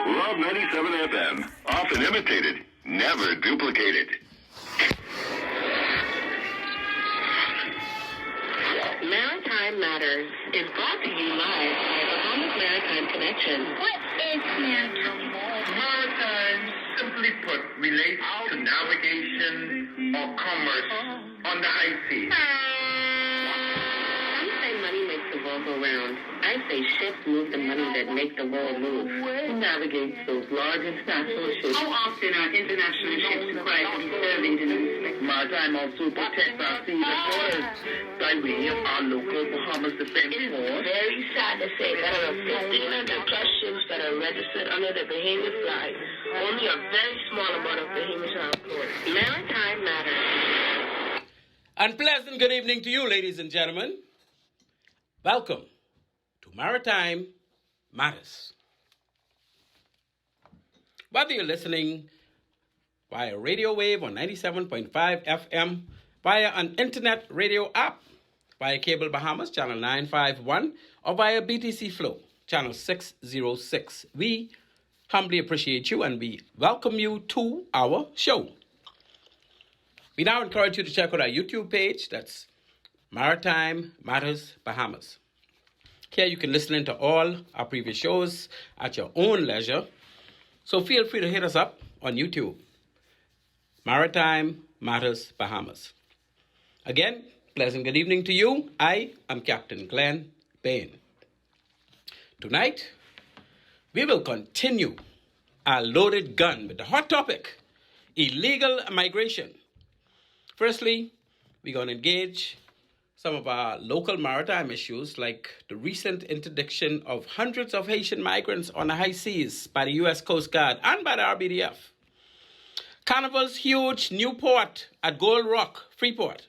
Love 97 FM. Often imitated, never duplicated. Maritime Matters is brought to you live by Bahamas Maritime Connection. What is maritime? Maritime, simply put, relates to navigation or commerce on the high seas. You say money makes the world go round. I say ships move the money that make the world move. Who navigates those large international ships? How often are international ships required to be surveyed and inspected? Maritime also protects our seas and waters by way of our local Bahamas Defense It is Force. very sad to say that out of 1,500 plus ships that are registered under the Bahamian flag, only a very small amount of Bahamians are employed. Maritime Matters. And pleasant good evening to you, ladies and gentlemen. Welcome to Maritime Matters. Whether you're listening via radio wave on 97.5 FM, via an internet radio app, via Cable Bahamas, channel 951, or via BTC Flow, channel 606, we humbly appreciate you and we welcome you to our show. We now encourage you to check out our YouTube page. That's Maritime Matters Bahamas. Here you can listen into all our previous shows at your own leisure. So feel free to hit us up on YouTube. Maritime Matters Bahamas. Again, pleasant good evening to you. I am Captain Glenn Bain. Tonight, we will continue our loaded gun with the hot topic, illegal migration. Firstly, we're going to engage some of our local maritime issues like the recent interdiction of hundreds of Haitian migrants on the high seas by the U.S. Coast Guard and by the RBDF. Carnival's huge new port at Gold Rock, Freeport.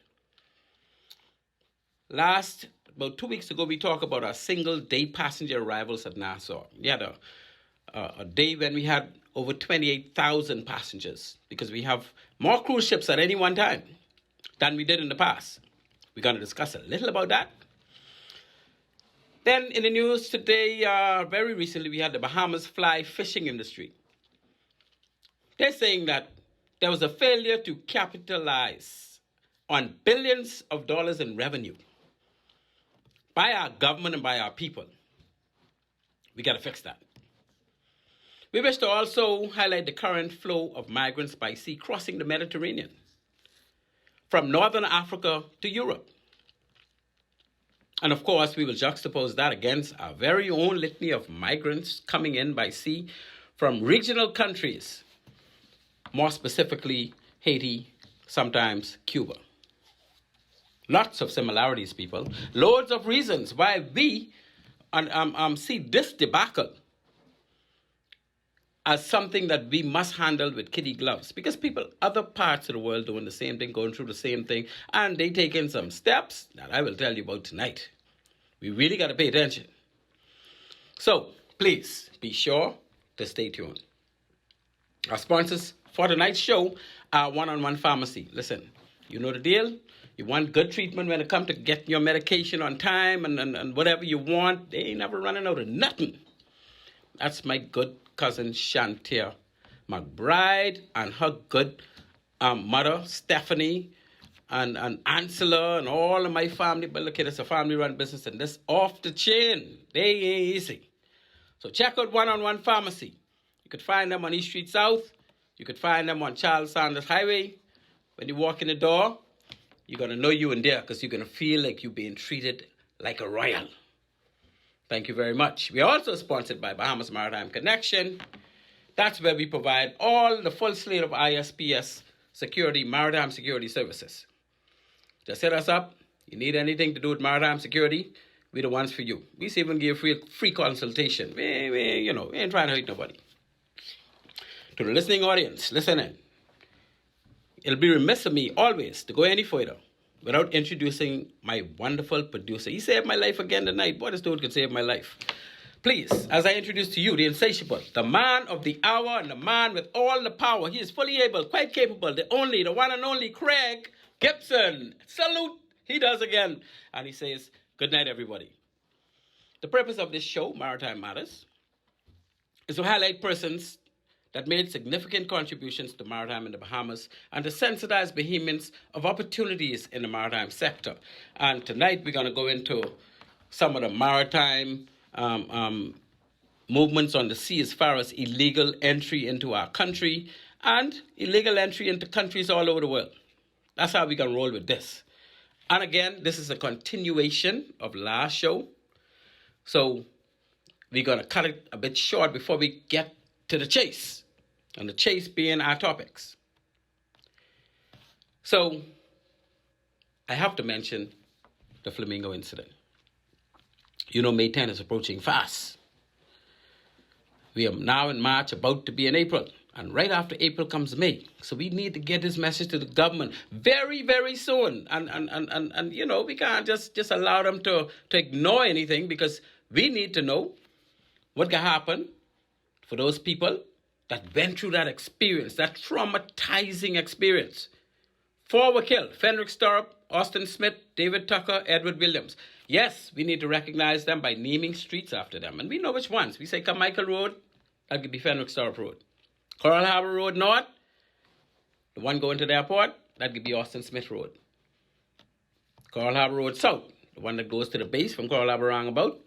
About 2 weeks ago, we talked about our single-day passenger arrivals at Nassau. We had a day when we had over 28,000 passengers because we have more cruise ships at any one time than we did in the past. We're going to discuss a little about that. Then in the news today, very recently, we had the Bahamas fly fishing industry. They're saying that there was a failure to capitalize on billions of dollars in revenue by our government and by our people. We got to fix that. We wish to also highlight the current flow of migrants by sea crossing the Mediterranean from Northern Africa to Europe. And of course, we will juxtapose that against our very own litany of migrants coming in by sea from regional countries, more specifically Haiti, sometimes Cuba. Lots of similarities, people. Loads of reasons why we see this debacle as something that we must handle with kid gloves, because people other parts of the world doing the same thing, going through the same thing, and they taking some steps that I will tell you about tonight. We really got to pay attention. So please be sure to stay tuned. Our sponsors for tonight's show are One-on-One Pharmacy. Listen, you know the deal. You want good treatment when it comes to getting your medication on time and whatever you want. They ain't never running out of nothing. That's my good cousin Shantia McBride and her good mother Stephanie and Ansela and all of my family. But look, it's a family-run business and this off the chain. They ain't easy. So check out One-on-One Pharmacy. You could find them on East Street South. You could find them on Charles Sanders Highway. When you walk in the door, you're going to know you in there because you're going to feel like you're being treated like a royal. Thank you very much. We are also sponsored by Bahamas Maritime Connection. That's where we provide all the full slate of ISPS security, maritime security services. Just hit us up. You need anything to do with maritime security, we're the ones for you. We even give free consultation. We ain't trying to hurt nobody. To the listening audience, listen in. It'll be remiss of me always to go any further without introducing my wonderful producer. He saved my life again tonight. Boy, this dude could save my life. Please, as I introduce to you the insatiable, the man of the hour and the man with all the power. He is fully able, quite capable, the one and only Craig Gibson. Salute. He does again. And he says, good night, everybody. The purpose of this show, Maritime Matters, is to highlight persons that made significant contributions to maritime in the Bahamas and to sensitize Bahamians of opportunities in the maritime sector. And tonight we're going to go into some of the maritime movements on the sea as far as illegal entry into our country and illegal entry into countries all over the world. That's how we're going to roll with this. And again, this is a continuation of last show. So we're going to cut it a bit short before we get to the chase, and the chase being our topics. So I have to mention the Flamingo incident. You know, May 10 is approaching fast. We are now in March, about to be in April. And right after April comes May. So we need to get this message to the government very, very soon. And you know, we can't just allow them to ignore anything, because we need to know what can happen for those people that went through that experience, that traumatizing experience. 4 were killed: Fenric Storup, Austin Smith, David Tucker, Edward Williams. Yes, we need to recognize them by naming streets after them. And we know which ones. We say Carmichael Road, that could be Fenric Storup Road. Coral Harbor Road North, the one going to the airport, that could be Austin Smith Road. Coral Harbor Road South, the one that goes to the base from Coral Harbor Roundabout,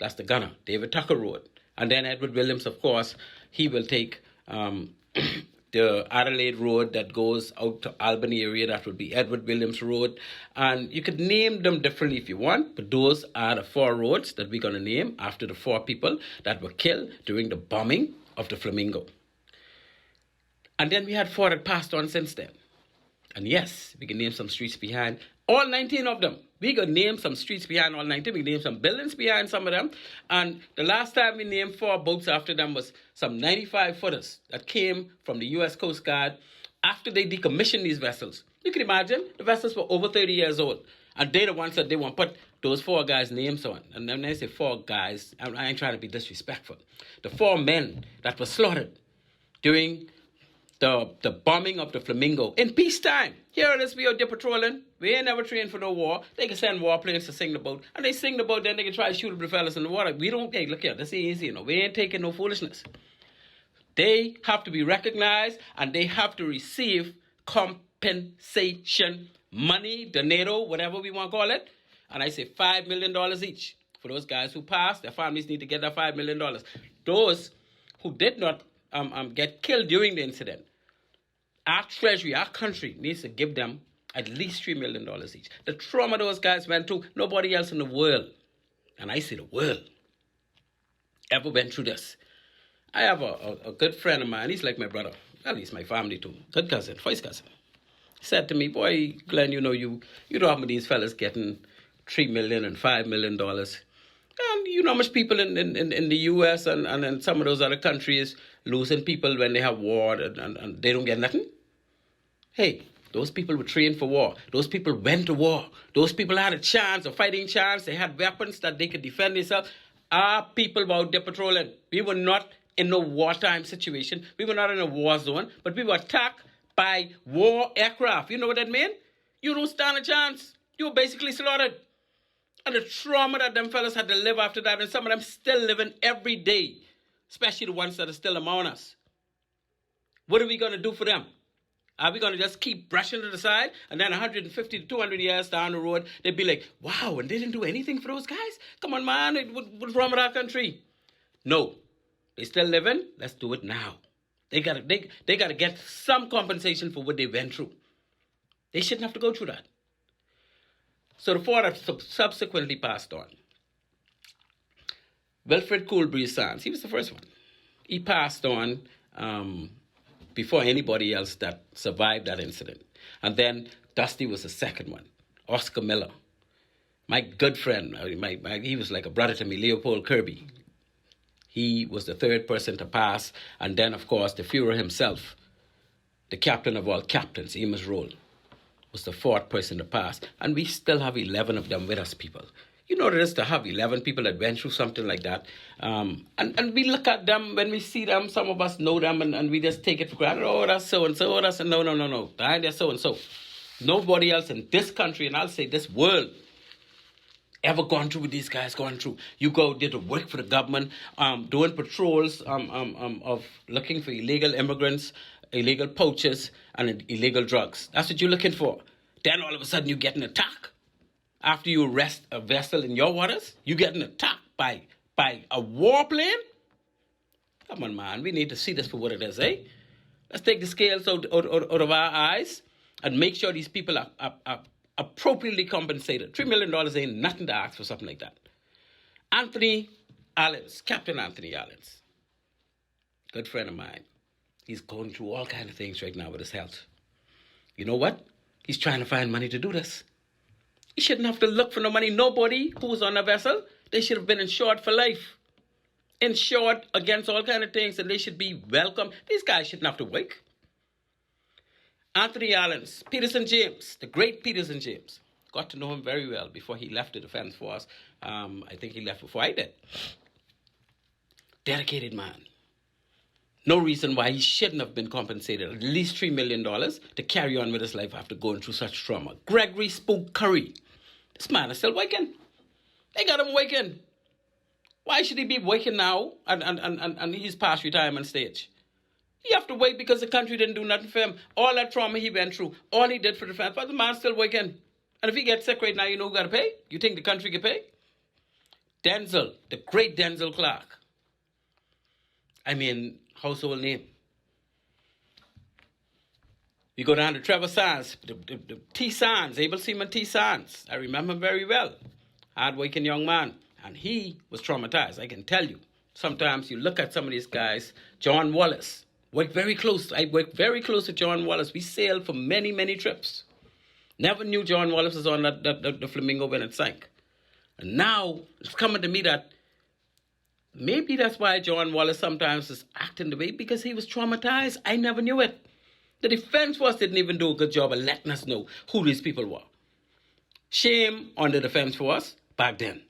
that's the gunner, David Tucker Road. And then Edward Williams, of course, he will take the Adelaide Road that goes out to Albany area. That would be Edward Williams Road. And you could name them differently if you want, but those are the 4 roads that we're going to name after the 4 people that were killed during the bombing of the Flamingo. And then we had 4 that passed on since then. And yes, we can name some streets behind all 19 of them. We can name some streets behind all 19. We can name some buildings behind some of them. And the last time we named 4 boats after them was some 95-footers that came from the U.S. Coast Guard after they decommissioned these vessels. You can imagine, the vessels were over 30 years old. And they're the ones that they want to put those 4 guys' names on. And then when I say 4 guys, I ain't trying to be disrespectful. The 4 men that were slaughtered during the bombing of the Flamingo in peacetime. Here it is, we out there patrolling. We ain't never trained for no war. They can send warplanes to sing the boat. And they sing the boat, then they can try to shoot the fellas in the water. We don't, hey, look here, this ain't easy, you know. We ain't taking no foolishness. They have to be recognized, and they have to receive compensation money, donato, whatever we want to call it. And I say $5 million each. For those guys who passed, their families need to get that $5 million. Those who did not get killed during the incident, our treasury, our country needs to give them at least $3 million each. The trauma those guys went through, nobody else in the world, and I say the world, ever went through this. I have a good friend of mine. He's like my brother. Well, he's my family too. Good cousin, first cousin. He said to me, boy, Glenn, you know how many of these fellas getting $3 million and $5 million. And you know how much people in the U.S. and in some of those other countries losing people when they have war and they don't get nothing? Hey, those people were trained for war. Those people went to war. Those people had a chance, a fighting chance. They had weapons that they could defend themselves. Our people were out there patrolling. We were not in no wartime situation. We were not in a war zone, but we were attacked by war aircraft. You know what that means? You don't stand a chance. You were basically slaughtered. And the trauma that them fellas had to live after that, and some of them still living every day, especially the ones that are still among us. What are we going to do for them? Are we going to just keep brushing to the side? And then 150 to 200 years down the road, they'd be like, wow, and they didn't do anything for those guys? Come on, man, what's wrong with our country? No. They still living? Let's do it now. They gotta get some compensation for what they went through. They shouldn't have to go through that. So the 4 that subsequently passed on. Wilfred Coolbree Sands, he was the first one. He passed on before anybody else that survived that incident. And then Dusty was the second one. Oscar Miller, my good friend, he was like a brother to me, Leopold Kirby. He was the 3rd person to pass. And then, of course, the Führer himself, the captain of all captains, Amos Roll, was the 4th person to pass. And we still have 11 of them with us, people. You know what it is to have 11 people that went through something like that. And we look at them, when we see them, some of us know them, and we just take it for granted. Oh, that's so-and-so. Oh, that's no. They're so-and-so. Nobody else in this country, and I'll say this world, ever gone through what these guys gone through. You go there to work for the government, doing patrols of looking for illegal immigrants, illegal poachers, and illegal drugs. That's what you're looking for. Then all of a sudden you get an attack. After you arrest a vessel in your waters, you get an attack by a warplane? Come on, man. We need to see this for what it is, eh? Let's take the scales out of our eyes and make sure these people are appropriately compensated. $3 million ain't nothing to ask for something like that. Anthony Allens, Captain Anthony Allens, good friend of mine. He's going through all kinds of things right now with his health. You know what? He's trying to find money to do this. He shouldn't have to look for no money. Nobody who was on a vessel, they should have been insured for life. Insured against all kinds of things, and they should be welcome. These guys shouldn't have to work. Anthony Allens, Peterson James, the great Peterson James. Got to know him very well before he left the Defense Force. I think he left before I did. Dedicated man. No reason why he shouldn't have been compensated at least $3 million to carry on with his life after going through such trauma. Gregory Spook Curry. This man is still waking. They got him waking. Why should he be waking now and he's past retirement stage? He have to wait because the country didn't do nothing for him. All that trauma he went through, all he did for the defense, but the man's still waking. And if he gets sick right now, you know who got to pay? You think the country can pay? Denzel, the great Denzel Clark. I mean, household name. You go down to Trevor Sands, the T. Sands, Able Seaman T. Sands. I remember him very well. Hard-working young man. And he was traumatized, I can tell you. Sometimes you look at some of these guys. John Wallace. I worked very close with John Wallace. We sailed for many, many trips. Never knew John Wallace was on the Flamingo when it sank. And now it's coming to me that maybe that's why John Wallace sometimes is acting the way, because he was traumatized. I never knew it. The Defense Force didn't even do a good job of letting us know who these people were. Shame on the Defense Force back then.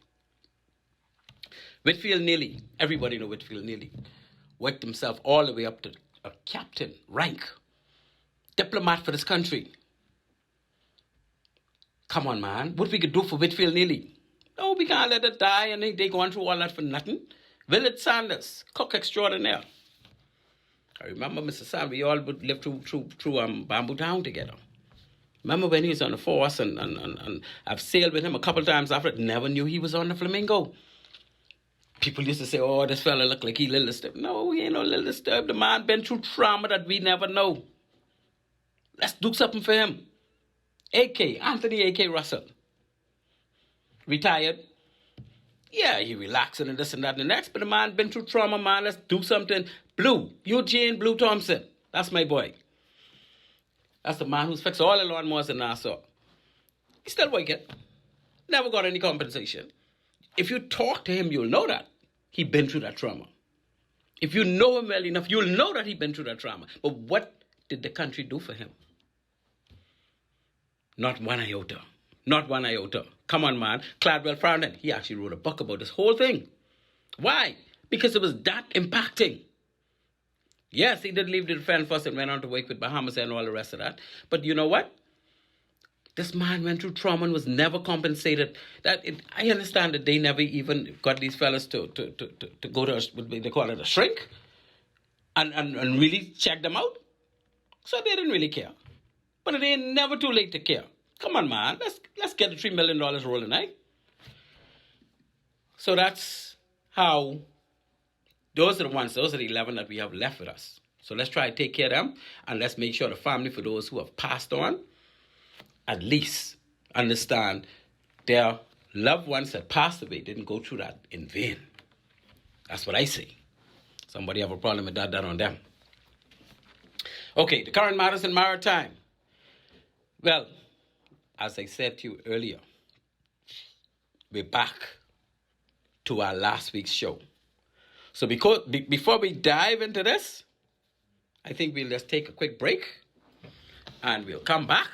Whitfield Neely, everybody know Whitfield Neely, worked himself all the way up to a captain rank, diplomat for this country. Come on, man. What we could do for Whitfield Neely? No, we can't let it die and they going through all that for nothing. Willard Sanders, cook extraordinaire. I remember Mr. Sanders, we all would live through Bamboo Town together. Remember when he was on the force and I've sailed with him a couple times after it, never knew he was on the Flamingo. People used to say, oh, this fella look like he little disturbed. No, he ain't no little disturbed. The man been through trauma that we never know. Let's do something for him. Anthony A.K. Russell. Retired. Yeah, he relaxing and this and that and the next, but the man been through trauma, man. Let's do something. Eugene Blue Thompson. That's my boy. That's the man who's fixed all the lawnmowers in Nassau. He's still working. Never got any compensation. If you talk to him, you'll know that he's been through that trauma. If you know him well enough, you'll know that he's been through that trauma. But what did the country do for him? Not one iota. Not one iota. Come on, man. Cladwell Farndon, he actually wrote a book about this whole thing. Why? Because it was that impacting. Yes, he did leave the Defense Force and went on to work with Bahamas and all the rest of that. But you know what? This man went through trauma and was never compensated. I understand that they never even got these fellas to go to, they call it a shrink, and really check them out. So they didn't really care. But it ain't never too late to care. Come on, man. Let's get the $3 million rolling, eh? So that's how, those are the 11 that we have left with us. So let's try to take care of them, and let's make sure the family, for those who have passed on, at least understand their loved ones that passed away didn't go through that in vain. That's what I say. Somebody have a problem with that on them. Okay, the current matters in maritime. Well, as I said to you earlier, we're back to our last week's show. So before we dive into this, I think we'll just take a quick break and we'll come back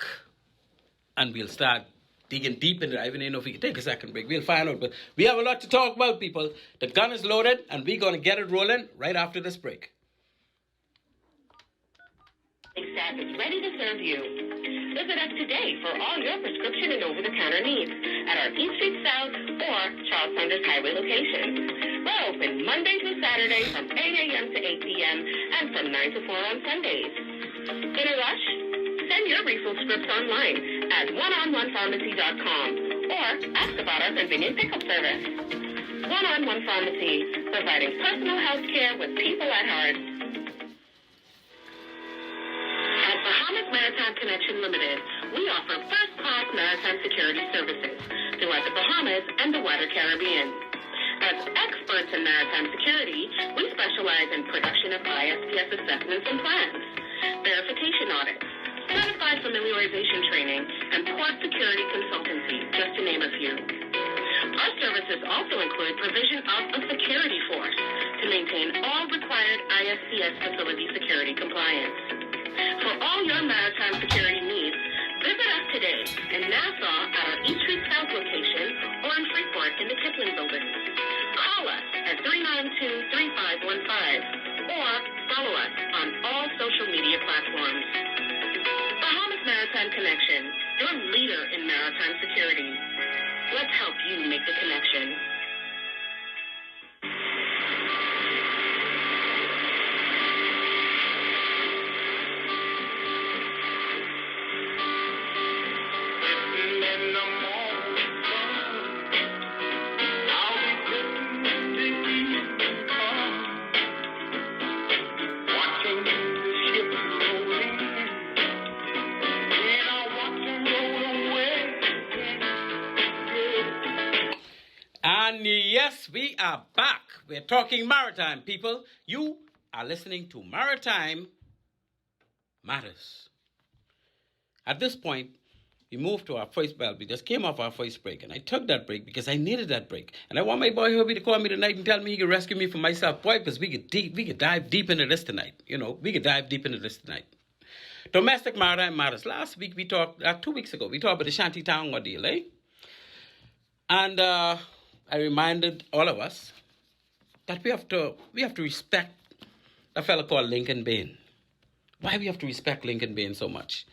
and we'll start digging deep into it. I even know if we can take a second break. We'll find out. But we have a lot to talk about, people. The gun is loaded and we're going to get it rolling right after this break. Staff is ready to serve you. Visit us today for all your prescription and over-the-counter needs at our East Street South or Charles Saunders Highway locations. We're open Monday through Saturday from 8 a.m. to 8 p.m. and from 9 to 4 on Sundays. In a rush? Send your refill scripts online at oneononepharmacy.com or ask about our convenient pickup service. One-on-One Pharmacy, providing personal health care with people at heart. At Bahamas Maritime Connection Limited, we offer first-class maritime security services throughout the Bahamas and the wider Caribbean. As experts in maritime security, we specialize in production of ISPS assessments and plans, verification audits, certified familiarization training, and port security consultancy, just to name a few. Our services also include provision of a security force to maintain all required ISPS facility security compliance. For all your maritime security needs, visit us today in Nassau at our East Street South location or in Freeport in the Kipling building. Call us at 392-3515 or follow us on all social media platforms. Bahamas Maritime Connection, your leader in maritime security. Let's help you make the connection. And yes, we are back. We're talking maritime, people. You are listening to Maritime Matters. At this point, we moved to our first bell. We just came off our first break, and I took that break because I needed that break. And I want my boy Herbie to call me tonight and tell me he can rescue me from myself. Boy, because we could dive deep into this tonight. We could dive deep into this tonight. Domestic Maritime Matters. Last week we talked, 2 weeks ago, we talked about the Shantytown ordeal, eh? And I reminded all of us that we have to respect a fellow called Lincoln Bain. Why we have to respect Lincoln Bain so much?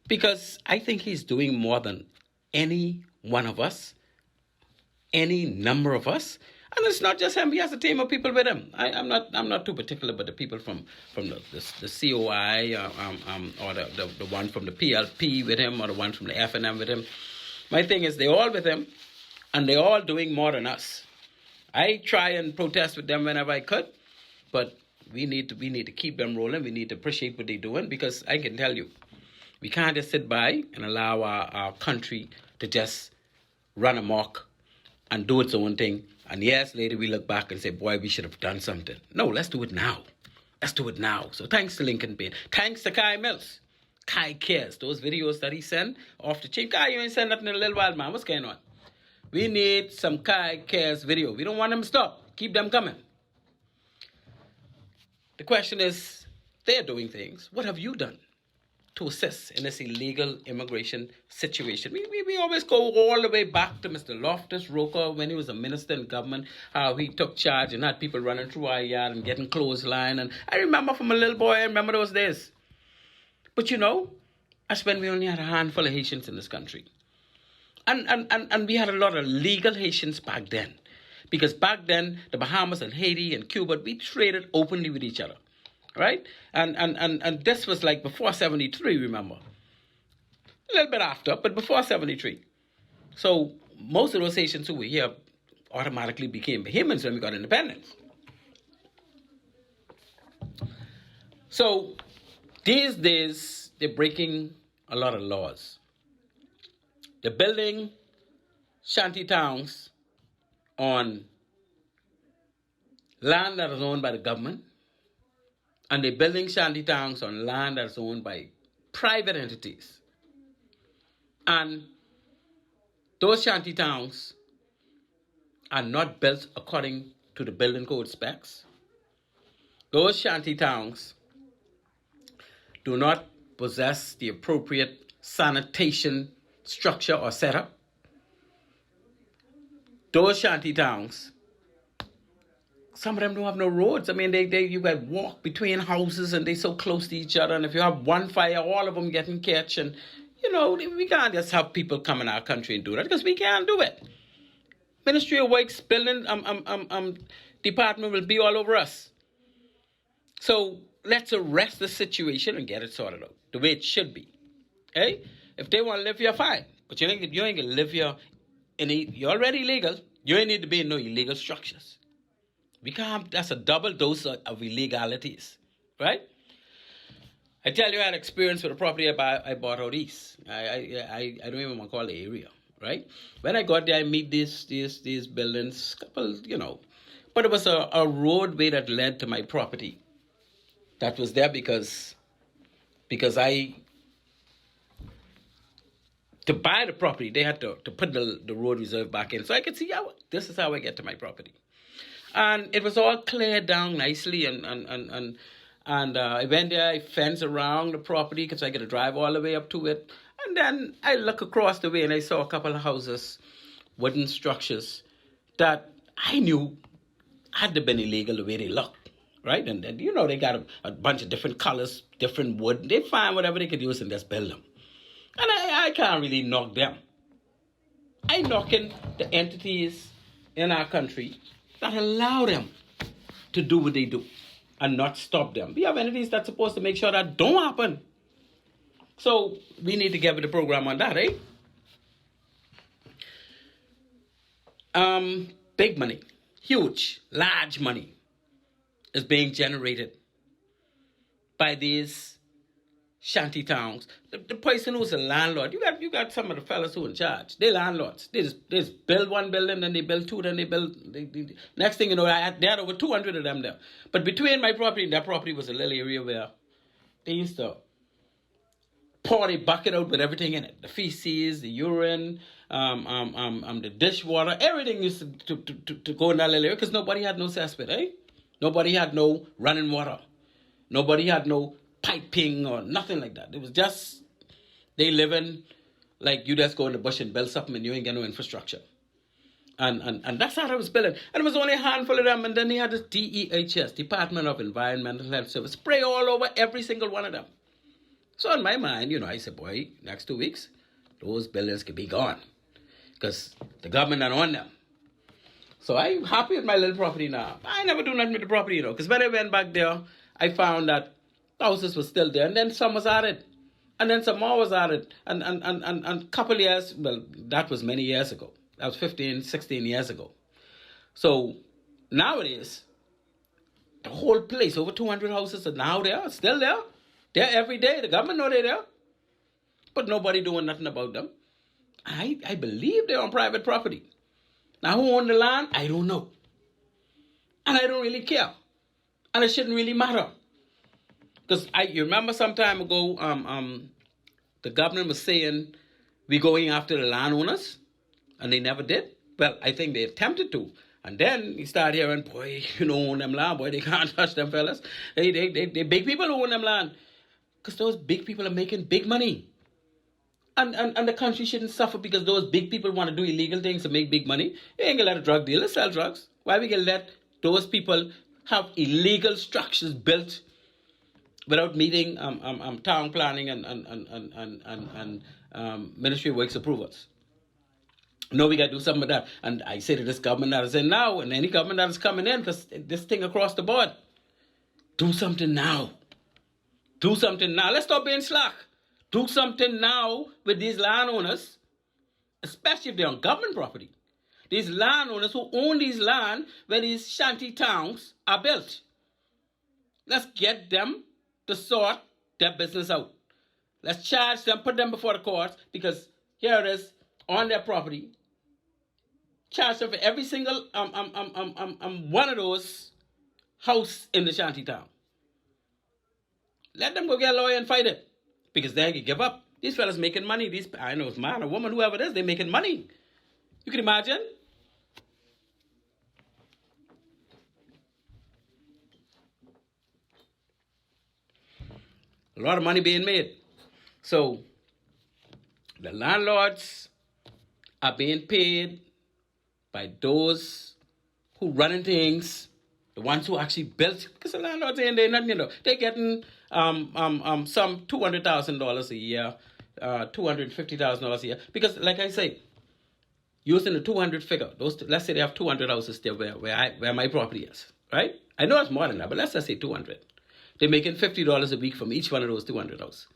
Because I think he's doing more than any one of us, any number of us. And it's not just him; he has a team of people with him. I'm not too particular about the people from the COI or the one from the PLP with him or the one from the FNM with him. My thing is they're all with him. And they're all doing more than us. I try and protest with them whenever I could, but we need to keep them rolling. We need to appreciate what they're doing because I can tell you, we can't just sit by and allow our country to just run amok and do its own thing. And yes, later we look back and say, boy, we should have done something. No, let's do it now. Let's do it now. So thanks to Lincoln Bain. Thanks to Kai Mills. Kai cares. Those videos that he sent off the chain. Kai, you ain't sent nothing in a little while, man. What's going on? We need some Kai Cares video. We don't want them to stop. Keep them coming. The question is, they're doing things. What have you done to assist in this illegal immigration situation? We always go all the way back to Mr. Loftus Roker when he was a minister in government, how he took charge and had people running through our yard and getting clothesline. And I remember from a little boy, I remember those days. But that's when we only had a handful of Haitians in this country. And we had a lot of legal Haitians back then. Because back then, the Bahamas and Haiti and Cuba, we traded openly with each other. Right? And this was like before 73, remember? A little bit after, but before 73. So most of those Haitians who were here automatically became Bahamians when we got independence. So these days, they're breaking a lot of laws. They're building shanty towns on land that is owned by the government, and they're building shanty towns on land that is owned by private entities. And those shanty towns are not built according to the building code specs. Those shanty towns do not possess the appropriate sanitation structure or setup. Those shanty towns some of them don't have no roads. I mean, you got to walk between houses and they so close to each other. And if you have one fire, all of them getting catch. And, we can't just have people come in our country and do that because we can't do it. Ministry of Works building department will be all over us. So let's arrest the situation and get it sorted out the way it should be. Okay? If they want to live here, fine. But you ain't going to live here. You're already legal. You ain't need to be in no illegal structures. We can't. That's a double dose of illegalities, right? I tell you, I had experience with a property I bought out east. I don't even want to call the area, right? When I got there, I meet these buildings, couple, but it was a roadway that led to my property. That was there because to buy the property, they had to put the road reserve back in. So I could see this is how I get to my property. And it was all cleared down nicely and I went there, I fenced around the property because I got to drive all the way up to it. And then I look across the way and I saw a couple of houses, wooden structures that I knew had to been illegal the way they looked, right? And then, they got a bunch of different colors, different wood. They find whatever they could use and just build them. And I can't really knock them. I knocking the entities in our country that allow them to do what they do and not stop them. We have entities that's supposed to make sure that don't happen. So we need to get with the program on that, Big money, huge, large money is being generated by these shanty towns. The person who's a landlord, you got some of the fellas who are in charge. They're landlords. They just build one building, then they build two, then they build. Next thing you know, they had over 200 of them there. But between my property and that property was a little area where they used to pour a bucket out with everything in it. The feces, the urine, the dishwater, everything used to go in that little area because nobody had no cesspit, Nobody had no running water. Nobody had no piping or nothing like that. It was just they living like you just go in the bush and build something and you ain't got no infrastructure. And that's how I was building. And it was only a handful of them. And then they had this DEHS, Department of Environmental Health Service, spray all over every single one of them. So in my mind, I said, boy, next 2 weeks, those buildings could be gone. Because the government don't own them. So I'm happy with my little property now. I never do nothing with the property, Because when I went back there, I found that houses were still there. And then some was added. And then some more was added. And a couple years, well, that was many years ago. That was 15, 16 years ago. So nowadays, the whole place, over 200 houses are now there, still there. They're every day. The government know they're there. But nobody doing nothing about them. I believe they're on private property. Now, who owned the land? I don't know. And I don't really care. And it shouldn't really matter. Because you remember some time ago, the government was saying we're going after the landowners. And they never did. Well, I think they attempted to. And then you start hearing, boy, you don't own them land. Boy, they can't touch them fellas. They big people who own them land. Because those big people are making big money. And the country shouldn't suffer because those big people want to do illegal things to make big money. You ain't going to let a drug dealer sell drugs. Why we going to let those people have illegal structures built without meeting town planning and Ministry of Works approvals? No, we got to do something with that. And I say to this government that is in now, and any government that is coming in, because this thing across the board, do something now. Do something now. Let's stop being slack. Do something now with these landowners, especially if they're on government property. These landowners who own these land where these shanty towns are built. Let's get them to sort their business out. Let's charge them, put them before the courts, because here it is, on their property. Charge them for every single one of those house in the shanty town. Let them go get a lawyer and fight it. Because they can give up. These fellas making money. I know it's man or woman, whoever it is, they're making money. You can imagine. A lot of money being made. So, the landlords are being paid by those who running things The ones who actually built, because the landlords ain't doing nothing, they're getting some $200,000 a year, $250,000 a year. Because, like I say, using the 200 figure, let's say they have 200 houses there where my property is, right? I know it's more than that, but let's just say 200. They're making $50 a week from each one of those 200 houses.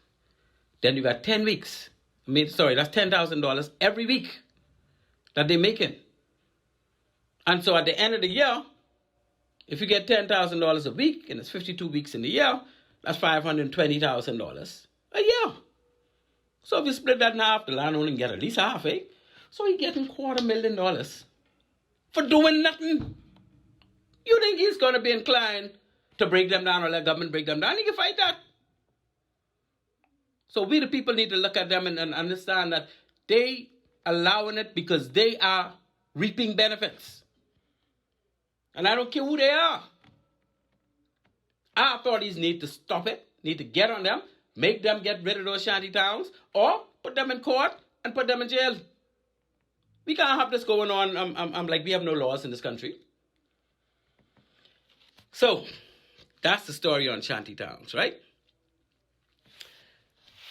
Then you got 10 weeks. That's $10,000 every week that they're making. And so at the end of the year, if you get $10,000 a week and it's 52 weeks in the year, that's $520,000 a year. So if you split that in half, the landowner can get at least half, eh? So he's getting $250,000 for doing nothing. You think he's going to be inclined to break them down or let government break them down? He can fight that. So we the people need to look at them and understand that they allowing it because they are reaping benefits. And I don't care who they are. Our authorities need to stop it, need to get on them, make them get rid of those shanty towns, or put them in court and put them in jail. We can't have this going on like we have no laws in this country. So, that's the story on shanty towns, right?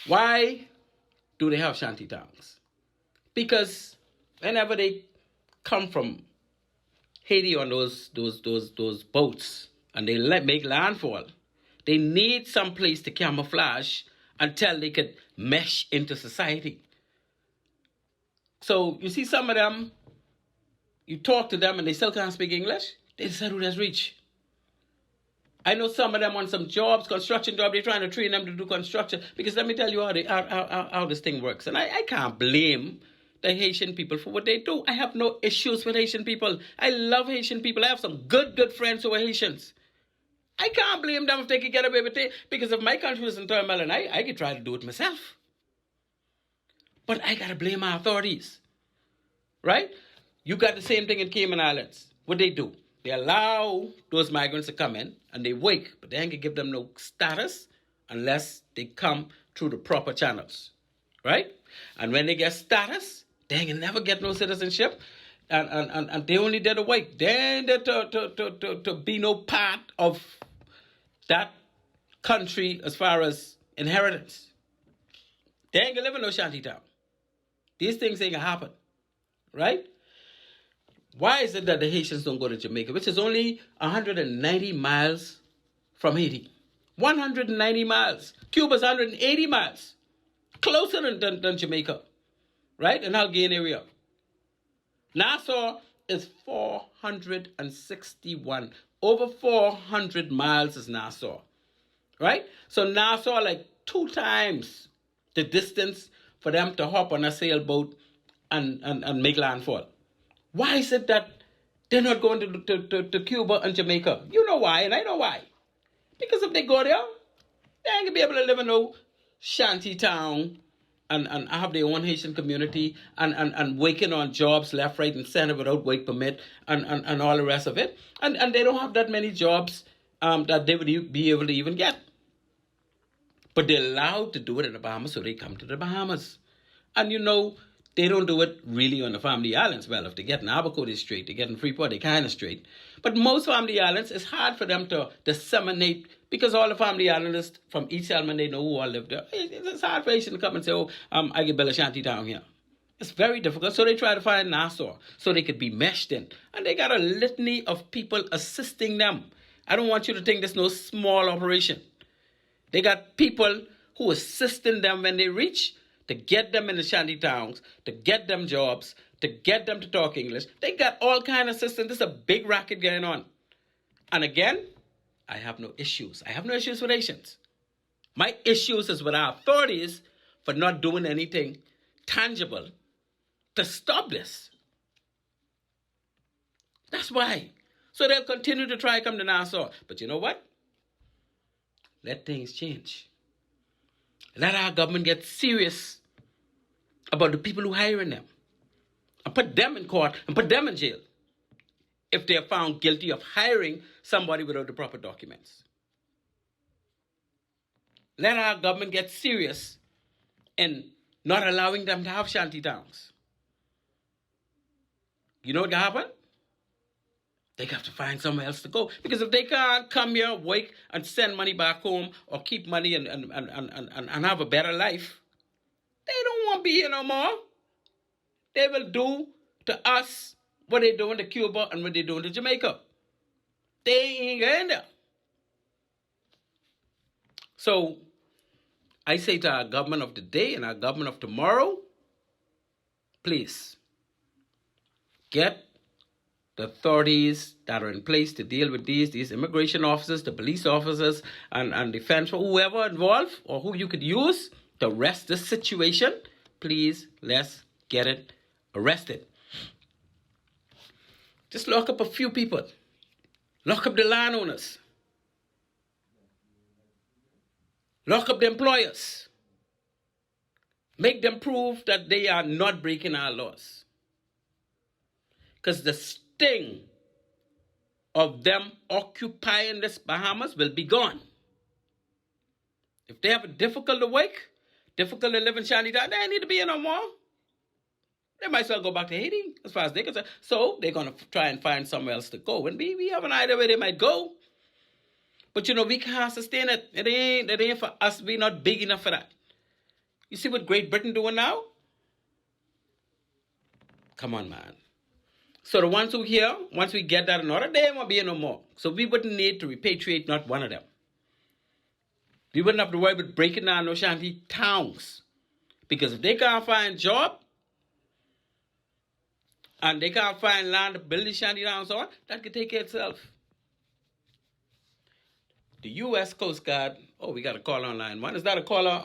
Why do they have shanty towns? Because whenever they come from Haiti on those boats and they make landfall, they need some place to camouflage until they could mesh into society. So you see some of them, you talk to them and they still can't speak English, they decide who that's rich. I know some of them on some jobs, construction job, they're trying to train them to do construction, because let me tell you how this thing works. And I can't blame the Haitian people for what they do. I have no issues with Haitian people. I love Haitian people. I have some good friends who are Haitians. I can't blame them if they could get away with it, because if my country was in turmoil and I could try to do it myself. But I got to blame our authorities, right? You got the same thing in Cayman Islands. What they do? They allow those migrants to come in and they wake, but they ain't gonna give them no status unless they come through the proper channels, right? And when they get status, they ain't gonna never get no citizenship, and they only there to wait. They ain't there to be no part of that country as far as inheritance. They ain't gonna live in no shanty town. These things ain't gonna happen, right? Why is it that the Haitians don't go to Jamaica, which is only 190 miles from Haiti? 190 miles. Cuba's 180 miles. Closer than Jamaica, right? In Algerian area. Nassau is 461. Over 400 miles is Nassau, right? So Nassau like 2 times the distance for them to hop on a sailboat and make landfall. Why is it that they're not going to Cuba and Jamaica? You know why, and I know why. Because if they go there, they ain't going to be able to live in no shanty town and have their own Haitian community and working on jobs left, right, and center without work permit and all the rest of it. And they don't have that many jobs that they would be able to even get. But they're allowed to do it in the Bahamas, so they come to the Bahamas. And they don't do it really on the family islands. Well, if they get in Abercrombie straight, they get in Freeport, they kind of straight. But most family islands, it's hard for them to disseminate, because all the family islanders from each element, they know who all live there. It's hard for Haitians to come and say, I can build a shanty town here. It's very difficult. So they try to find Nassau so they could be meshed in. And they got a litany of people assisting them. I don't want you to think there's no small operation. They got people who assisting them when they reach, to get them in the shanty towns, to get them jobs, to get them to talk English. They got all kind of systems. There's a big racket going on. And again, I have no issues. I have no issues with Haitians. My issues is with our authorities for not doing anything tangible to stop this. That's why. So they'll continue to try to come to Nassau. But you know what? Let things change. Let our government get serious about the people who are hiring them, and put them in court and put them in jail if they are found guilty of hiring somebody without the proper documents. Let our government get serious in not allowing them to have shanty towns. You know what can happen? They have to find somewhere else to go. Because if they can't come here, work, and send money back home, or keep money and have a better life, they don't want to be here no more. They will do to us what they're doing to Cuba and what they're doing to Jamaica. They ain't getting there. So, I say to our government of today and our government of tomorrow, please, get the authorities that are in place to deal with these immigration officers, the police officers, and defense, whoever involved or who you could use to arrest this situation. Please, let's get it arrested. Just lock up a few people. Lock up the landowners. Lock up the employers. Make them prove that they are not breaking our laws. Because the sting of them occupying this Bahamas will be gone. If they have it difficult to work, difficult to live in Shantytown, they need to be here no more. They might as well go back to Haiti, as far as they're concerned. So they're going to try and find somewhere else to go. And we have an idea where they might go. But, we can't sustain it. It ain't for us. We're not big enough for that. You see what Great Britain doing now? Come on, man. So the ones who here, once we get that in order, they won't be here no more. So we wouldn't need to repatriate not one of them. We wouldn't have to worry about breaking down no shanty towns. Because if they can't find a job, and they can't find land to build the shanty towns on, that could take care of itself. The U.S. Coast Guard, we got a caller on line one. Is that a caller?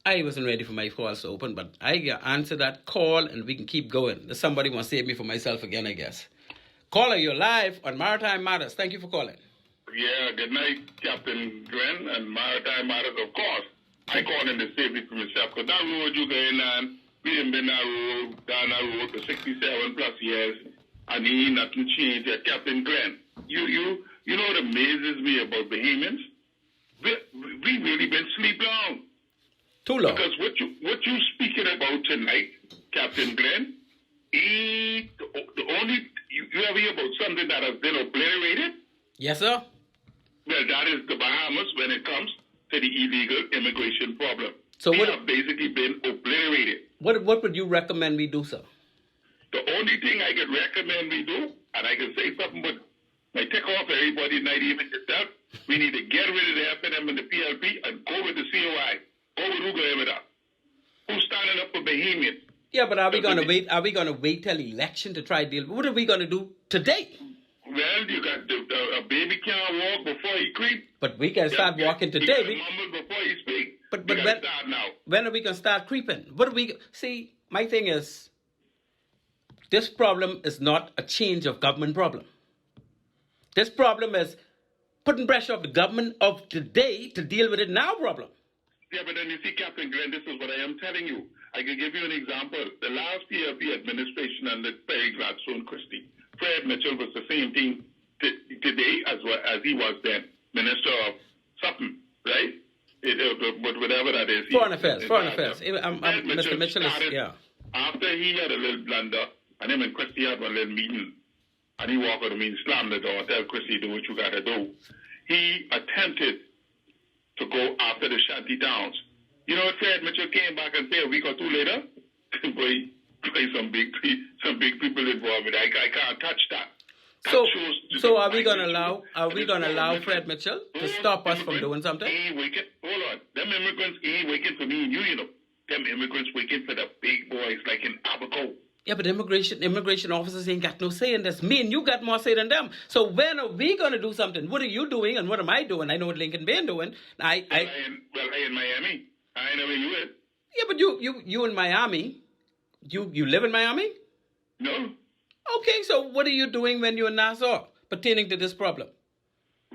I wasn't ready for my calls to open, but I answer that call and we can keep going. There's somebody wants to save me for myself again, I guess. Caller, you're live on Maritime Matters. Thank you for calling. Yeah, good night, Captain Glenn, and Maritime Matters, of course. I called in to save me from myself, because that road you going on, we haven't been down that road for 67 plus years, and ain't nothing changed yet. Captain Glenn, you know what amazes me about Bahamians? We really been sleep long. Too long. Because what you speaking about tonight, Captain Glenn, the only you ever hear about something that has been obliterated? Yes, sir. Well, that is the Bahamas when it comes to the illegal immigration problem. So we have basically been obliterated. What would you recommend we do, sir? The only thing I could recommend we do, and I can say something, but I take off everybody, not even yourself, we need to get rid of the FNM and the PLP and go with the COI. Go with whoever. Who's standing up for Bahamians? Yeah, but are we going to wait? Are we going to wait till election to try to deal? What are we going to do today? Well, you got a baby can't walk before he creep. But we can start walking today. He can mumble before he speak. But when are we going to start creeping? What do we see? My thing is, this problem is not a change of government problem. This problem is putting pressure on the government of today to deal with it now problem. Yeah, but then you see, Captain Glenn, this is what I am telling you. I can give you an example. The last PLP administration under Perry Gladstone Christie, Fred Mitchell was the same thing today as he was then, Minister of something, right? But whatever that is. Foreign Affairs. Mr. Mitchell is, yeah. After he had a little blunder, and him and Christie had one little meeting, and he walked out of me and slammed the door, tell Christie, do what you got to do. He attempted to go after the shanty towns. You know what Fred Mitchell came back and said a week or two later? Boy, some big people involved with it. I can't touch that. So are we gonna allow Fred Mitchell to stop us from doing something? Ain't waiting. Hold on. Them immigrants ain't waiting for me and you know. Them immigrants waiting for the big boys like in Abaco. Yeah, but immigration officers ain't got no say in this. Me and you got more say than them. So when are we going to do something? What are you doing and what am I doing? I know what Lincoln Bain doing. I in Miami. I know where you is. Yeah, but you in Miami. You live in Miami? No. Okay, so what are you doing when you're in Nassau pertaining to this problem?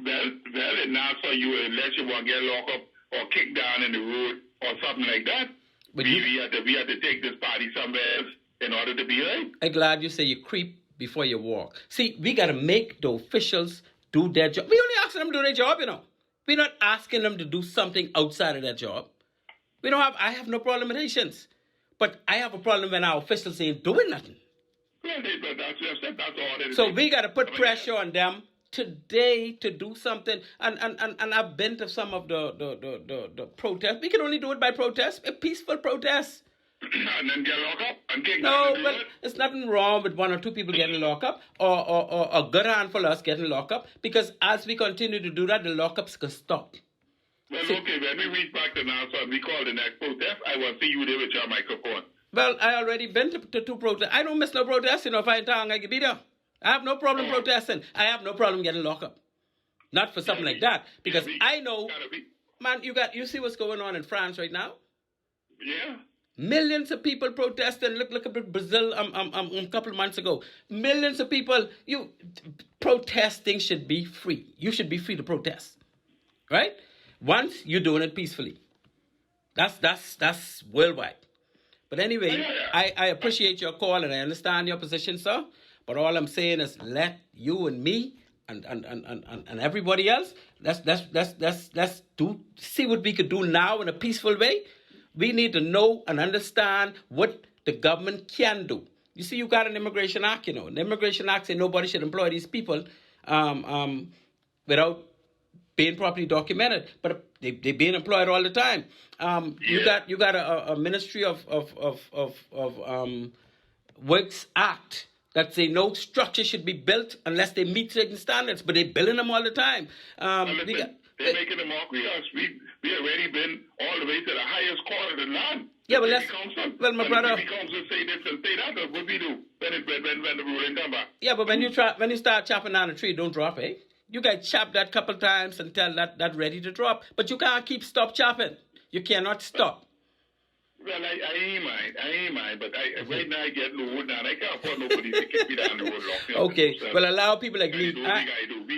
Well, in Nassau, unless you want to get locked up or kicked down in the road or something like that, but we had to take this party somewhere else in order to be right. I'm glad you say you creep before you walk. See, we got to make the officials do their job. We only asking them to do their job, We're not asking them to do something outside of their job. I have no problem with Haitians. But I have a problem when our officials ain't doing nothing. Well, that's all it is. So we got to put pressure on them today to do something. And I've been to some of the protests. We can only do it by protest, a peaceful protest. And then get locked up and get No, well, it's nothing wrong with one or two people getting locked up or a good handful of us getting locked up, because as we continue to do that, the lockups can stop. Well, okay, when we reach back to now, so we call the next protest, I will see you there with your microphone. Well, I already been to two protests. I don't miss no protests. If I'm in town, I can be there. I have no problem protesting. I have no problem getting locked up. Not for something like that, because I know, man, you see what's going on in France right now? Yeah. Millions of people protesting. Look at Brazil a couple of months ago. Millions of people. Protesting should be free. You should be free to protest, right? Once you're doing it peacefully. That's worldwide. But anyway, I appreciate your call and I understand your position, sir. But all I'm saying is, let you and me and everybody else, let's see what we could do now in a peaceful way. We need to know and understand what the government can do. You see, you got an Immigration Act, The Immigration Act says nobody should employ these people without being properly documented. But they're being employed all the time. You got a Ministry of Works Act that say no structure should be built unless they meet certain standards. But they're building them all the time. They're making a mockery of us. We already been all the way to the highest court of the land. Yeah, but my brother. If he comes and say this and say that, what we do when the ruling come back? Yeah, but when you start chopping down a tree, don't drop it. You guys chop that couple times until that ready to drop. But you can't stop chopping. You cannot stop. Well, I ain't mind, but right now I get low now. I can't afford nobody to kick me down the road. Okay, well, allow people like me. We gotta do what we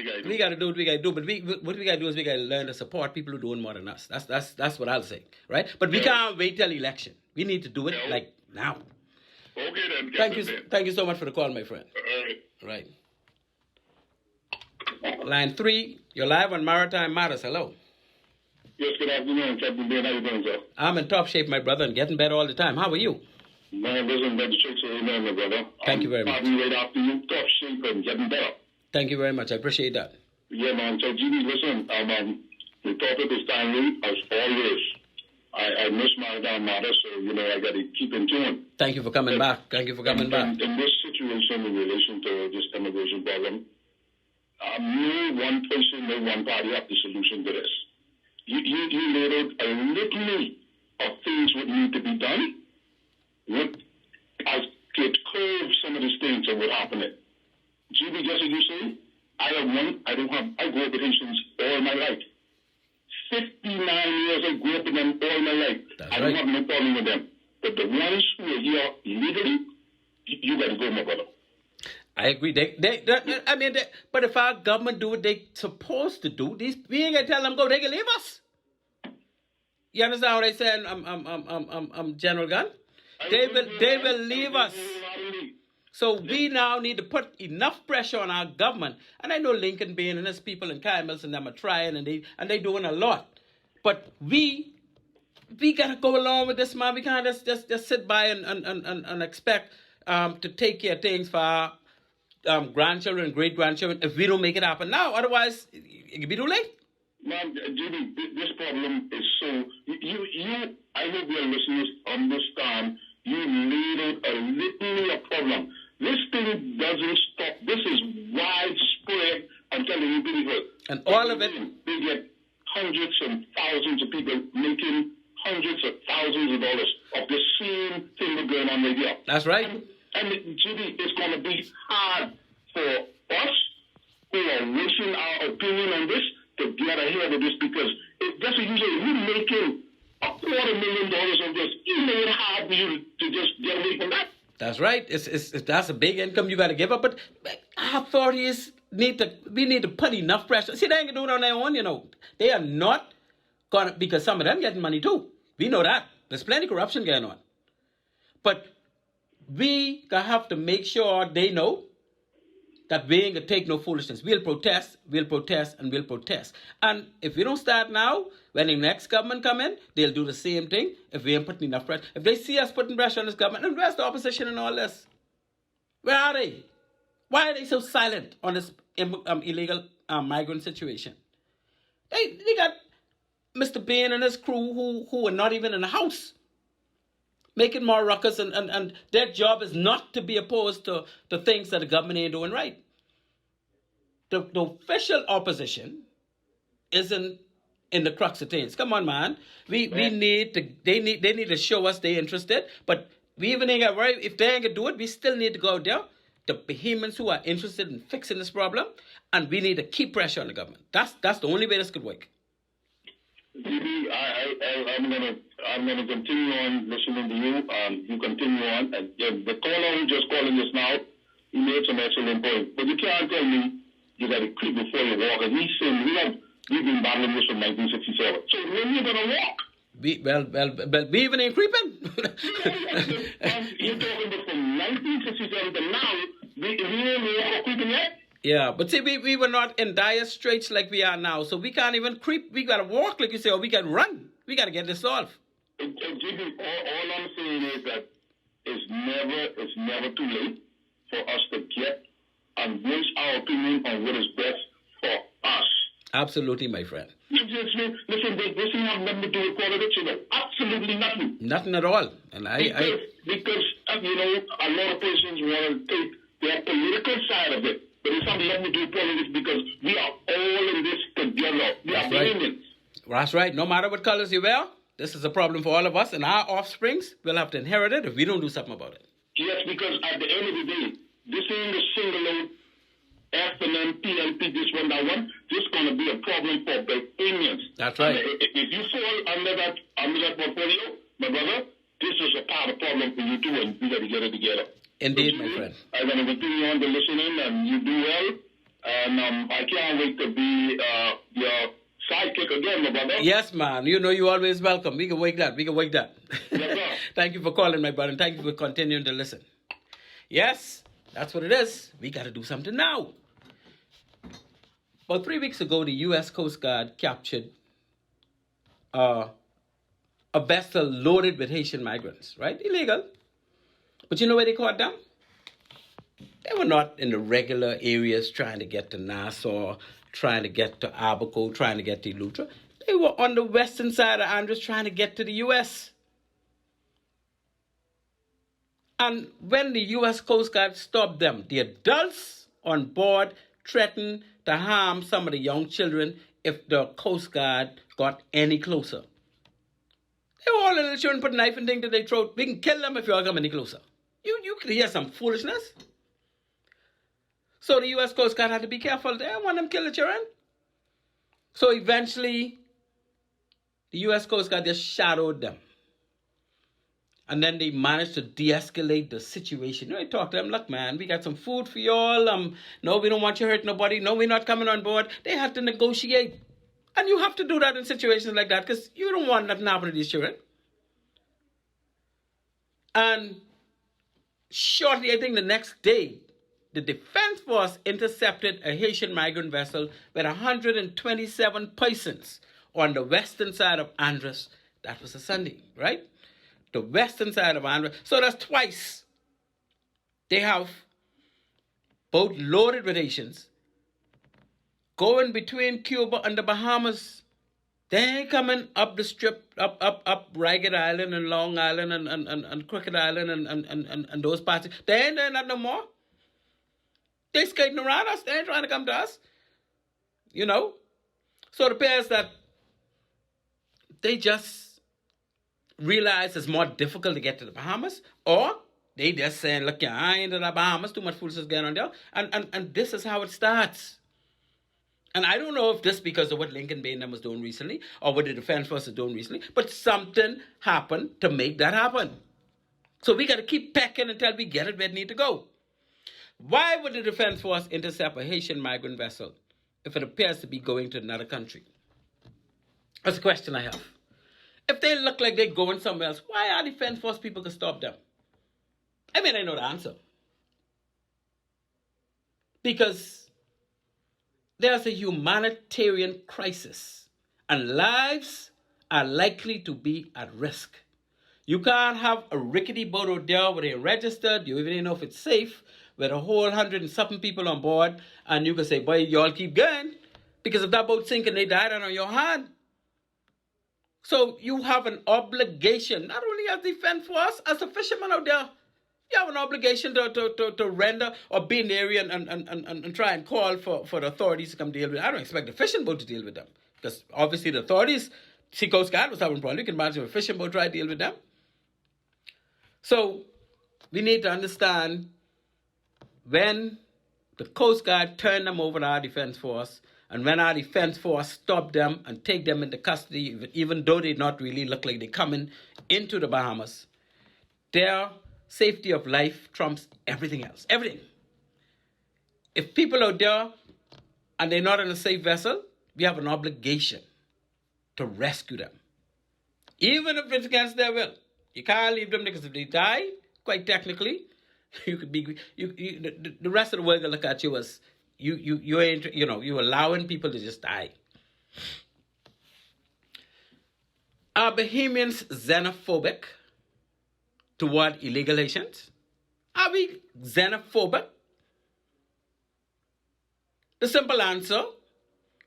gotta do. We gotta do what we gotta do, but what we gotta do is we gotta learn to support people who are doing more than us. That's what I'll say, right? But we can't wait till election. We need to do it like now. Okay then. Thank you so much for the call, my friend. Right. Line 3, you're live on Maritime Matters. Hello. Yes, good afternoon, Captain Ben. How you doing, sir? I'm in top shape, my brother, and getting better all the time. How are you? Man, listen, brother, church, amen, my brother. Thank you very much. I'm right after you, top shape and getting better. Thank you very much. I appreciate that. Yeah, man. So, GB, listen, the topic is timely, as always. I miss Maritime Matters, so, I got to keep in tune. Thank you for coming back. Thank you for coming back. In this situation, in relation to this immigration problem, no one person, no one party have the solution to this. You laid out a litany of things what need to be done. As to curb some of these things that would happen. GB, just as you say, I grew up with Haitians all my life. 59 years I grew up with them all my life. I don't have no problem with them. But the ones who are here illegally, you got to go, my brother. I agree. But if our government do what they supposed to do, we ain't gonna tell them go. They can leave us. You understand what I said? General Gunn. They will leave us. So we now need to put enough pressure on our government. And I know Lincoln Bain and his people and Kyle Mills and them are trying and they doing a lot. But we gotta go along with this, man. We can't just sit by and expect to take care of things for our grandchildren and great-grandchildren if we don't make it happen now. Otherwise, it could be too late. Man, Jimmy, this problem is so... I hope your listeners understand you laid out a litany of problem. This thing doesn't stop. This is widespread. I'm telling you, people. And all of it... They get hundreds and thousands of people making hundreds of thousands of dollars of the same thing that's going on right here. That's right. And Jimmy, it's going to be hard for us who are wishing our opinion on this to get ahead of this, because that's what you say. We're making $250,000 on this. You made it hard for you to just get away from that. That's right. That's a big income you got to give up. But our authorities we need to put enough pressure. See, they ain't gonna do it on their own. They are not gonna, because some of them getting money too. We know that. There's plenty of corruption going on. But we have to make sure they know that we ain't gonna take no foolishness. We'll protest, and we'll protest. And if we don't start now, when the next government come in, they'll do the same thing if we ain't putting enough pressure. If they see us putting pressure on this government, and where's the opposition and all this? Where are they? Why are they so silent on this illegal migrant situation? They got Mr. Bain and his crew who are not even in the house, making more ruckus, and their job is not to be opposed to things that the government ain't doing right. The official opposition isn't in the crux of things. Come on, man. They need to show us they're interested, but we even ain't got worry. If they ain't gonna do it, we still need to go out there, the Bahamians who are interested in fixing this problem, and we need to keep pressure on the government. That's the only way this could work. I'm gonna continue on listening to you. You continue on. The caller who just called in just now, he made some excellent points. But you can't tell me you got to creep before you walk. And he's saying we've been battling this from 1967. So when are you gonna walk? We even ain't creeping. You're talking about from 1967 to now. We ain't walk creeping yet. Yeah, but see, we were not in dire straits like we are now, so we can't even creep. We got to walk, like you say, or we can run. We got to get this solved. All I'm saying is that it's never too late for us to get and voice our opinion on what is best for us. Absolutely, my friend. Listen, this thing have nothing to do with politics, you know. Absolutely nothing. Nothing at all. And because a lot of persons want to take their political side of it. But it's not nothing to do with politics because we are all in this together. We are Bahamians. That's right. No matter what colors you wear, this is a problem for all of us, and our offsprings will have to inherit it if we don't do something about it. Yes, because at the end of the day, this ain't a single out FNM, PLP, this one, that one. This is going to be a problem for Bahamians. That's right. And if you fall under that portfolio, my brother, this is a part of the problem for you too, and we got to get it together. Indeed, my friend. I'm going to continue on to listening, and you do well. And I can't wait to be your sidekick again, my brother. Yes, man. You know you're always welcome. We can wake that. Yes, Thank you for calling, my brother, and thank you for continuing to listen. Yes, that's what it is. We got to do something now. About 3 weeks ago, the U.S. Coast Guard captured a vessel loaded with Haitian migrants, right? Illegal. But you know where they caught them? They were not in the regular areas trying to get to Nassau, trying to get to Abaco, trying to get to Eleuthera. They were on the western side of Andros trying to get to the U.S. And when the U.S. Coast Guard stopped them, the adults on board threatened to harm some of the young children if the Coast Guard got any closer. They were all little children put a knife and thing to their throat. We can kill them if you all come any closer. You could hear some foolishness. So the U.S. Coast Guard had to be careful. They didn't want them to kill the children. So eventually, the U.S. Coast Guard just shadowed them. And then they managed to de-escalate the situation. They talked to them, look, man, we got some food for y'all. No, we don't want you to hurt nobody. No, we're not coming on board. They had to negotiate. And you have to do that in situations like that because you don't want nothing to happen to these children. And shortly, I think the next day, the Defense Force intercepted a Haitian migrant vessel with 127 persons on the western side of Andros. That was a Sunday, right? The western side of Andros. So that's twice. They have boat loaded with Haitians going between Cuba and the Bahamas. They ain't coming up the strip, up Ragged Island and Long Island and Crooked Island and those parts. They ain't doing that no more. They skating around us. They ain't trying to come to us. You know? So it appears that they just realize it's more difficult to get to the Bahamas, or they just saying, look, I ain't in the Bahamas, too much foolishness going on there. And this is how it starts. And I don't know if this because of what Lincoln Bay and them was doing recently, or what the Defense Force is doing recently, but something happened to make that happen. So we got to keep pecking until we get it where it need to go. Why would the Defense Force intercept a Haitian migrant vessel if it appears to be going to another country? That's a question I have. If they look like they're going somewhere else, why are Defense Force people to stop them? I mean, I know the answer. Because there's a humanitarian crisis, and lives are likely to be at risk. You can't have a rickety boat out there where they're registered, you even don't know if it's safe, with a whole 100 and something people on board, and you can say, boy, y'all keep going, because if that boat sinks and they die, on your hand. So you have an obligation, not only as defense force, as a fisherman out there, you have an obligation to render or be in the area and try and call for the authorities to come deal with it. I don't expect the fishing boat to deal with them, because obviously the authorities, see Coast Guard was having a problem. You can imagine if a fishing boat try to deal with them. So we need to understand when the Coast Guard turn them over to our defense force, and when our defense force stop them and take them into custody, even though they not really look like they're coming into the Bahamas, their safety of life trumps everything else. Everything. If people out there and they're not in a safe vessel, we have an obligation to rescue them. Even if it's against their will. You can't leave them, because if they die, quite technically, you could be the rest of the world will look at you as you ain't, you're allowing people to just die. Are Bahamians xenophobic toward illegal Haitians? Are we xenophobic? The simple answer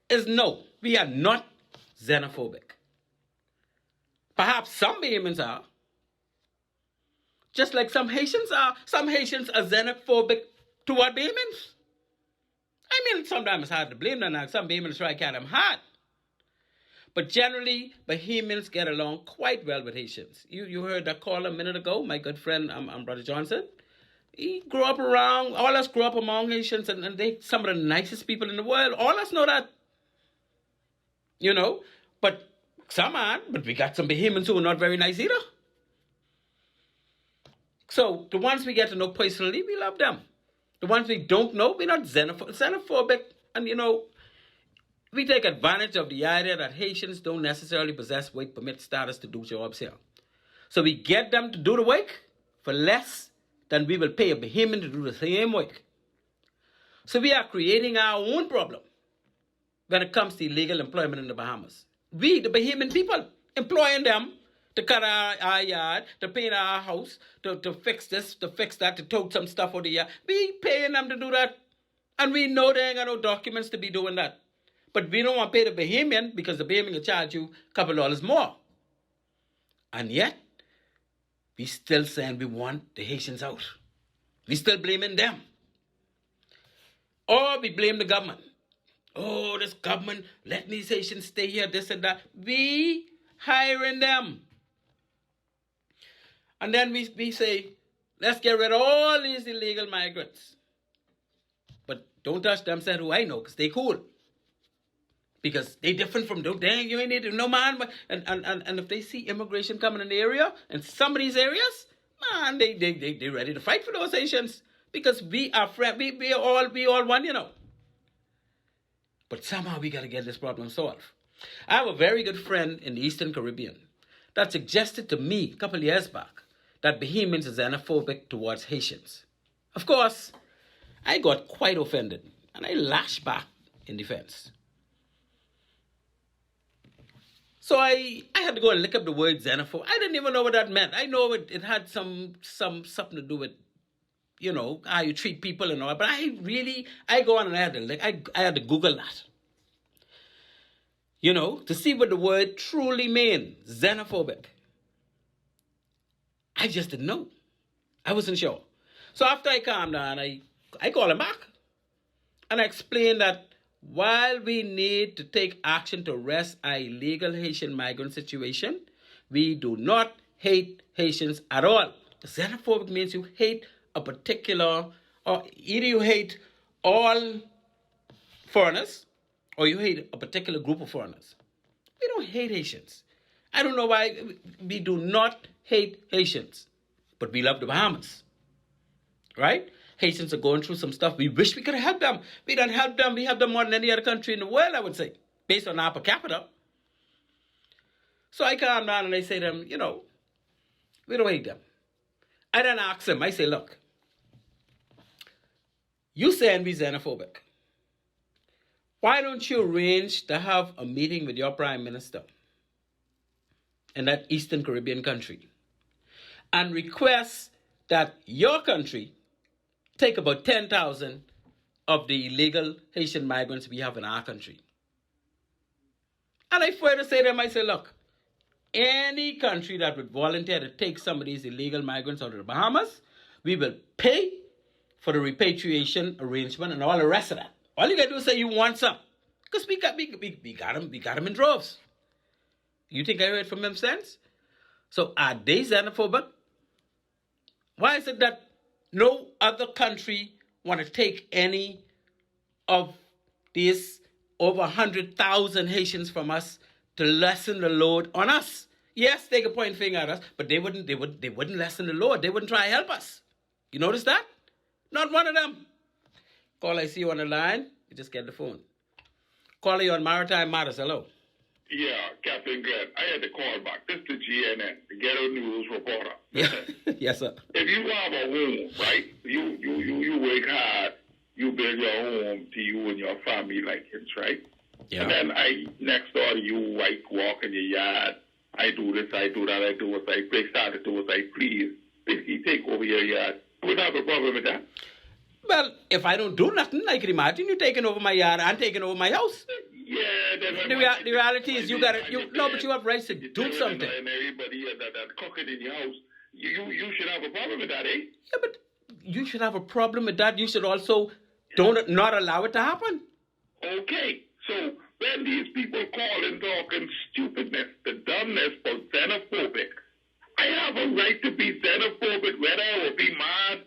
is no. We are not xenophobic. Perhaps some Bahamians are. Just like some Haitians are. Some Haitians are xenophobic toward Bahamians. I mean, sometimes it's hard to blame them. Now. Some Bahamians try to catch them hard. But generally, Bahamians get along quite well with Haitians. You heard that call a minute ago, my good friend, Brother Johnson. He grew up around, all us grew up among Haitians, and they some of the nicest people in the world. All us know that. But some aren't. But we got some Bahamians who are not very nice either. So the ones we get to know personally, we love them. The ones we don't know, we're not xenophobic. And, we take advantage of the idea that Haitians don't necessarily possess work permit status to do jobs here. So we get them to do the work for less than we will pay a Bahamian to do the same work. So we are creating our own problem when it comes to illegal employment in the Bahamas. We, the Bahamian people, employing them to cut our yard, to paint our house, to fix this, to fix that, to tote some stuff out of the yard. We paying them to do that. And we know they ain't got no documents to be doing that. But we don't want to pay the Bahamian, because the Bahamian will charge you a couple dollars more. And yet, we still saying we want the Haitians out. We still blaming them. Or we blame the government. Oh, this government, let these Haitians stay here, this and that. We hiring them. And then we say, let's get rid of all these illegal migrants. But don't touch them, said who I know, because they cool. Because they different from, dang, you ain't need to, no man. And if they see immigration coming in the area, in some of these areas, man, they ready to fight for those Haitians. Because we are friends, we all one, But somehow we got to get this problem solved. I have a very good friend in the Eastern Caribbean that suggested to me a couple of years back that Bahamians are xenophobic towards Haitians. Of course, I got quite offended, and I lashed back in defense. So I had to go and look up the word xenophobe. I didn't even know what that meant. I know it had some something to do with, how you treat people and all. But I go on and I had to look. I had to Google that. To see what the word truly means, xenophobic. I just didn't know. I wasn't sure. So after I calmed down, I called him back. And I explained that while we need to take action to arrest our illegal Haitian migrant situation, we do not hate Haitians at all. Xenophobic means you hate a particular, or either you hate all foreigners, or you hate a particular group of foreigners. We don't hate Haitians. I don't know why we do not hate Haitians, but we love the Bahamas, right? Haitians are going through some stuff. We wish we could have helped them. We don't help them. We help them more than any other country in the world, I would say, based on our per capita. So I calm down and I say to them, we don't hate them. I then ask them, I say, look, you saying we xenophobic. Why don't you arrange to have a meeting with your prime minister in that Eastern Caribbean country and request that your country take about 10,000 of the illegal Haitian migrants we have in our country. And I further say to them, I say, look, any country that would volunteer to take some of these illegal migrants out of the Bahamas, we will pay for the repatriation arrangement and all the rest of that. All you got to do is say you want some. Because we got them in droves. You think I heard from them since? So are they xenophobic? Why is it that no other country want to take any of these over 100,000 Haitians from us to lessen the load on us? Yes, they could point finger at us, but they wouldn't lessen the load. They wouldn't try to help us. You notice that? Not one of them. Call, I see you on the line. You just get the phone. Caller, you on Maritime Matters. Hello. Yeah, Captain Grant, I had to call back. This is the GNN, the Ghetto News reporter. Yeah. Yes, sir. If you have a home, right, you work hard, you build your home to you and your family like it's right? Yeah. And then next door to you, I walk in your yard, I do this, I do that, I do what I please, start to do what I please. Basically take over your yard. You would have a problem with that? Well, if I don't do nothing, I can imagine you taking over my yard and taking over my house. Yeah, then The reality is you have rights to do something. And everybody that cooking in your house, you should have a problem with that, eh? Yeah, but you should have a problem with that. You should also not allow it to happen. Okay, so when these people call and talking stupidness, the dumbness for xenophobic, I have a right to be xenophobic, whether I will be mad,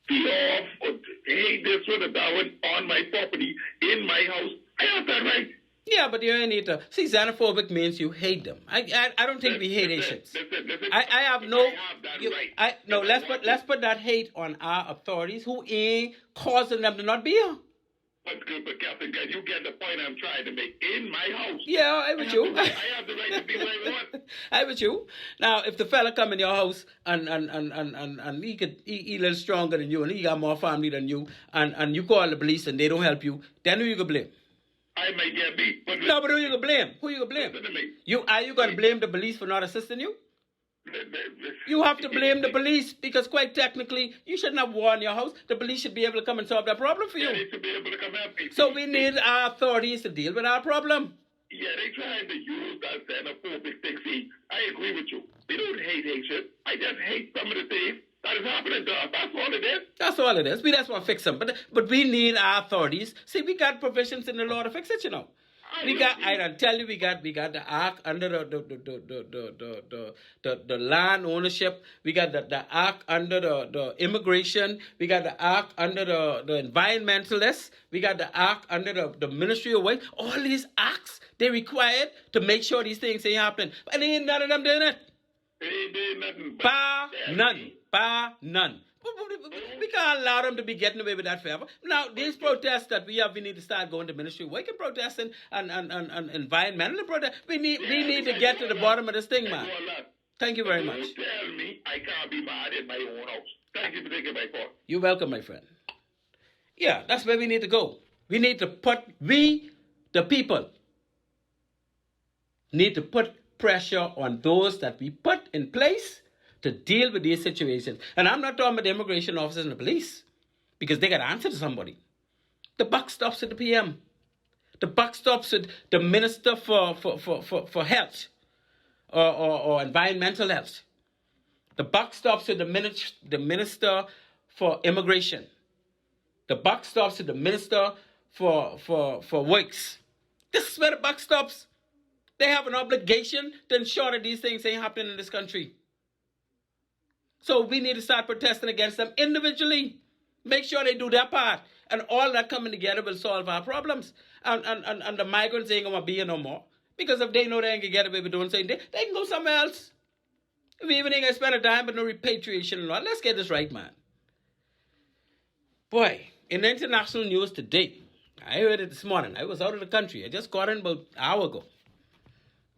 be off, or hate this or that one on my property, in my house. I have that right. Yeah, but you need to see. Xenophobic means you hate them. I don't think we hate Asians. I have no. Let's put that hate on our authorities who ain't causing them to not be here. But Captain, you get the point I'm trying to make. In my house. Yeah, I'm with you. I have the right to be where I want. I'm with you. Now, if the fella come in your house and he a little stronger than you and he got more family than you and you call the police and they don't help you, then who you gonna blame? I may get beat. But no, but who you gonna blame? Who you gonna blame? Are you gonna blame the police for not assisting you? You have to blame the police because quite technically you shouldn't have war in your house. The police should be able to come and solve that problem for you. Yeah, they should be able to come help me. So we need our authorities to deal with our problem. Yeah, they trying to use that xenophobic thing. See, I agree with you. We don't hate Haitians. I just hate some of the things that is happening to us. That's all it is. That's all it is. We just want to fix them. But we need our authorities. See, we got provisions in the law to fix it, you know. I tell you, we got the act under the land ownership. We got the act under the immigration. We got the act under the environmentalists. We got the act under the Ministry of Waste. All these acts, they required to make sure these things ain't happening. But ain't none of them doing it. Ain't doing nothing. Bar none. We can't allow them to be getting away with that forever. Now, these protests that we have, we need to start going to Ministry of Work and protesting and environmental protest. We need to get to the bottom of this thing, man. Thank you very much. Don't tell me I can't be mad in my own house. Thank you for taking my call. You're welcome, my friend. Yeah, that's where we need to go. We, the people, need to put pressure on those that we put in place to deal with these situations. And I'm not talking about the immigration officers and the police, because they got to answer to somebody. The buck stops with the PM. The buck stops with the Minister for Health or Environmental Health. The buck stops with the Minister for Immigration. The buck stops with the Minister for Works. This is where the buck stops. They have an obligation to ensure that these things ain't happening in this country. So we need to start protesting against them individually. Make sure they do their part. And all that coming together will solve our problems. And the migrants ain't going to be here no more. Because if they know they ain't going to get away with doing something, they can go somewhere else. If we even ain't going to spend a dime with no repatriation and all. Let's get this right, man. Boy, in the international news today, I heard it this morning. I was out of the country. I just got in about an hour ago.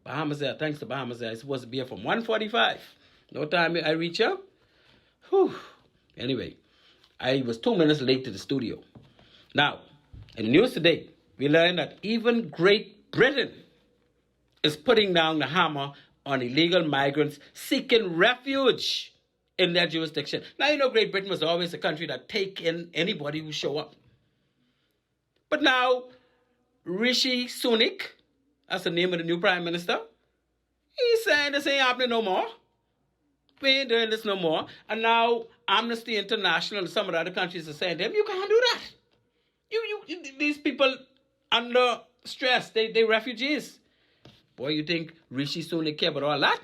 Bahamas Air, thanks to Bahamas Air. I was supposed to be here from 1:45. No time I reach out. Whew. Anyway, I was 2 minutes late to the studio. Now, in the news today, we learned that even Great Britain is putting down the hammer on illegal migrants seeking refuge in their jurisdiction. Now, you know, Great Britain was always a country that take in anybody who show up. But now, Rishi Sunak, that's the name of the new prime minister, he's saying this ain't happening no more. We ain't doing this no more. And now Amnesty International and some of the other countries are saying to him, you can't do that. These people under stress, they refugees. Boy, you think Rishi Sunak care about all that?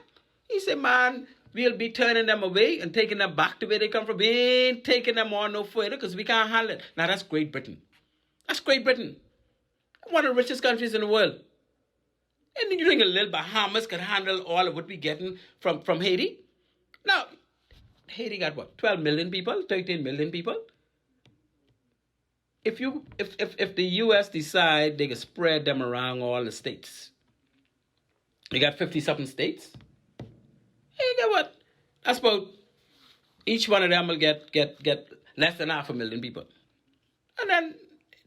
He said, man, we'll be turning them away and taking them back to where they come from. We ain't taking them on no further because we can't handle it. Now, that's Great Britain. That's Great Britain. One of the richest countries in the world. And you think a little Bahamas could handle all of what we're getting from Haiti? Now, Haiti got what? 12 million people? 13 million people? If the U.S. decide they can spread them around all the states, they got 50-something states. Hey, you get what? That's about, each one of them will get less than 500,000 people. And then,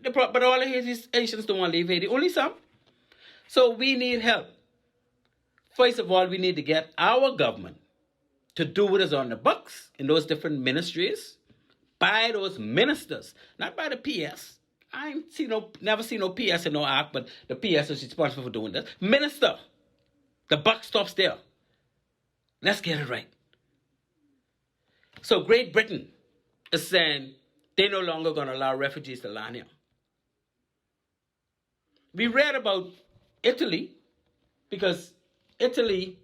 but all the Haitians don't want to leave Haiti, only some. So we need help. First of all, we need to get our government to do what is on the books in those different ministries, by those ministers, not by the PS. I ain't never seen no PS in no act, but the PS is responsible for doing this. Minister, the buck stops there. Let's get it right. So Great Britain is saying they're no longer going to allow refugees to land here. We read about Italy, because Italy,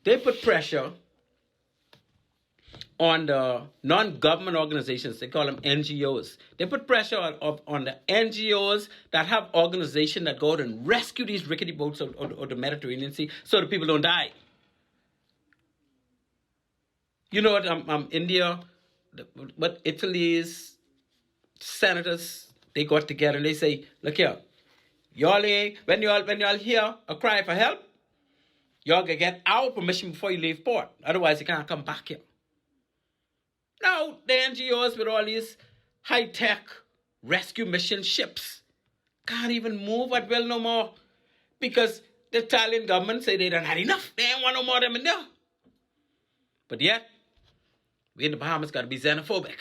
they put pressure on the non-government organizations. They call them NGOs. They put pressure on the NGOs that have organizations that go out and rescue these rickety boats of the Mediterranean Sea so the people don't die. You know what? India, what Italy's senators, they got together and they say, look here, when y'all hear a cry for help, y'all gotta get our permission before you leave port. Otherwise, you can't come back here. Now, the NGOs with all these high-tech rescue mission ships can't even move at will no more because the Italian government say they done had enough. They ain't want no more of them in there. But yet, we in the Bahamas got to be xenophobic.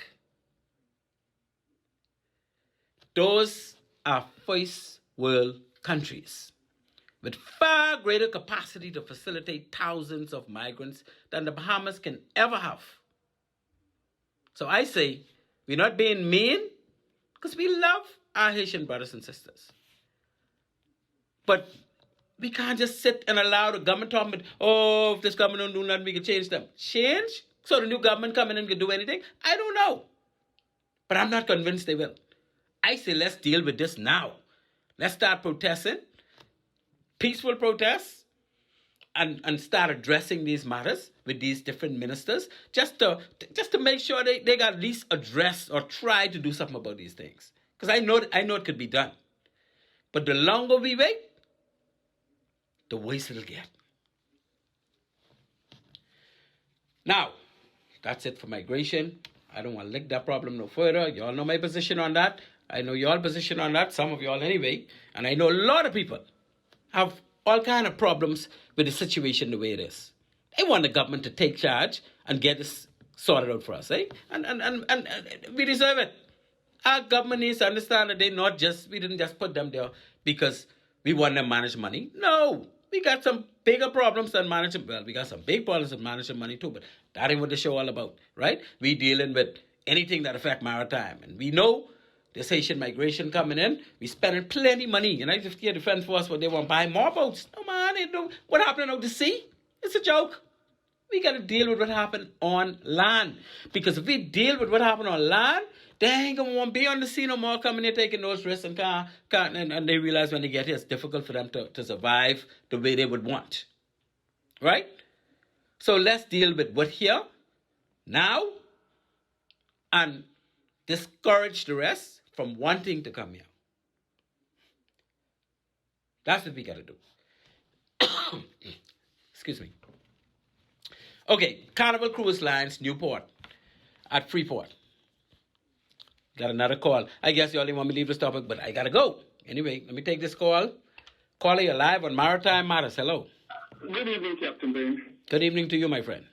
Those are first world countries with far greater capacity to facilitate thousands of migrants than the Bahamas can ever have. So I say, we're not being mean because we love our Haitian brothers and sisters. But we can't just sit and allow the government talking about, oh, if this government don't do nothing, we can change them. Change? So the new government come in and can do anything? I don't know. But I'm not convinced they will. I say, let's deal with this now. Let's start protesting, peaceful protests, and start addressing these matters with these different ministers, just to make sure they got at least address or try to do something about these things. Because I know it could be done. But the longer we wait, the worse it'll get. Now, that's it for migration. I don't want to lick that problem no further. You all know my position on that. I know your position on that, some of you all anyway. And I know a lot of people have all kind of problems with the situation the way it is. They want the government to take charge and get this sorted out for us, eh? And we deserve it. Our government needs to understand that we didn't just put them there because we want them to manage money. No, we got some bigger problems than managing. Well, we got some big problems with managing money too, but that ain't what the show all about, right? We dealing with anything that affect maritime. And we know this Haitian migration coming in, we spending plenty money. And I just hear Defense Force what they want to buy more boats. No, man, what happened out to sea? It's a joke. We got to deal with what happened on land. Because if we deal with what happened on land, they ain't going to want to be on the sea no more, coming here taking those risks and they realize when they get here, it's difficult for them to survive the way they would want. Right? So let's deal with what here, now, and discourage the rest from wanting to come here. That's what we got to do. Excuse me. Okay, Carnival Cruise Lines, Newport, at Freeport. Got another call. I guess you only want me to leave this topic, but I got to go. Anyway, let me take this call. Caller, you're live on Maritime Matters. Hello. Good evening, Captain Bain. Good evening to you, my friend.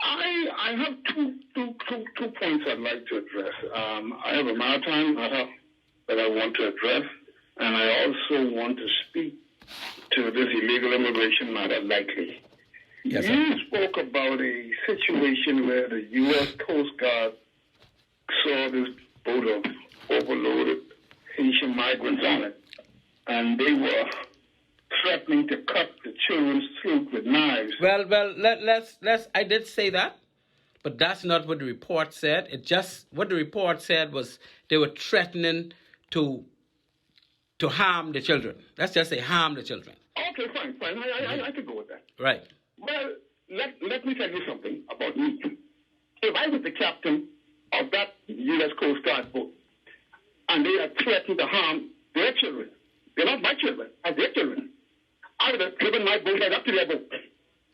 I have two points I'd like to address. I have a maritime matter that I want to address, and I also want to speak to this illegal immigration matter lightly. Yes, sir. You spoke about a situation where the U.S. Coast Guard saw this boat of overloaded Haitian migrants on it, and they were threatening to cut the children's throat with knives. Well, let's. I did say that, but that's not what the report said. What the report said was they were threatening to harm the children. Let's just say harm the children. Okay, fine. I could go with that. Right. Well, let me tell you something about me. If I was the captain of that U.S. Coast Guard boat, and they are threatening to harm their children, they're not my children, they're their children, I would have driven my boat right up to their boat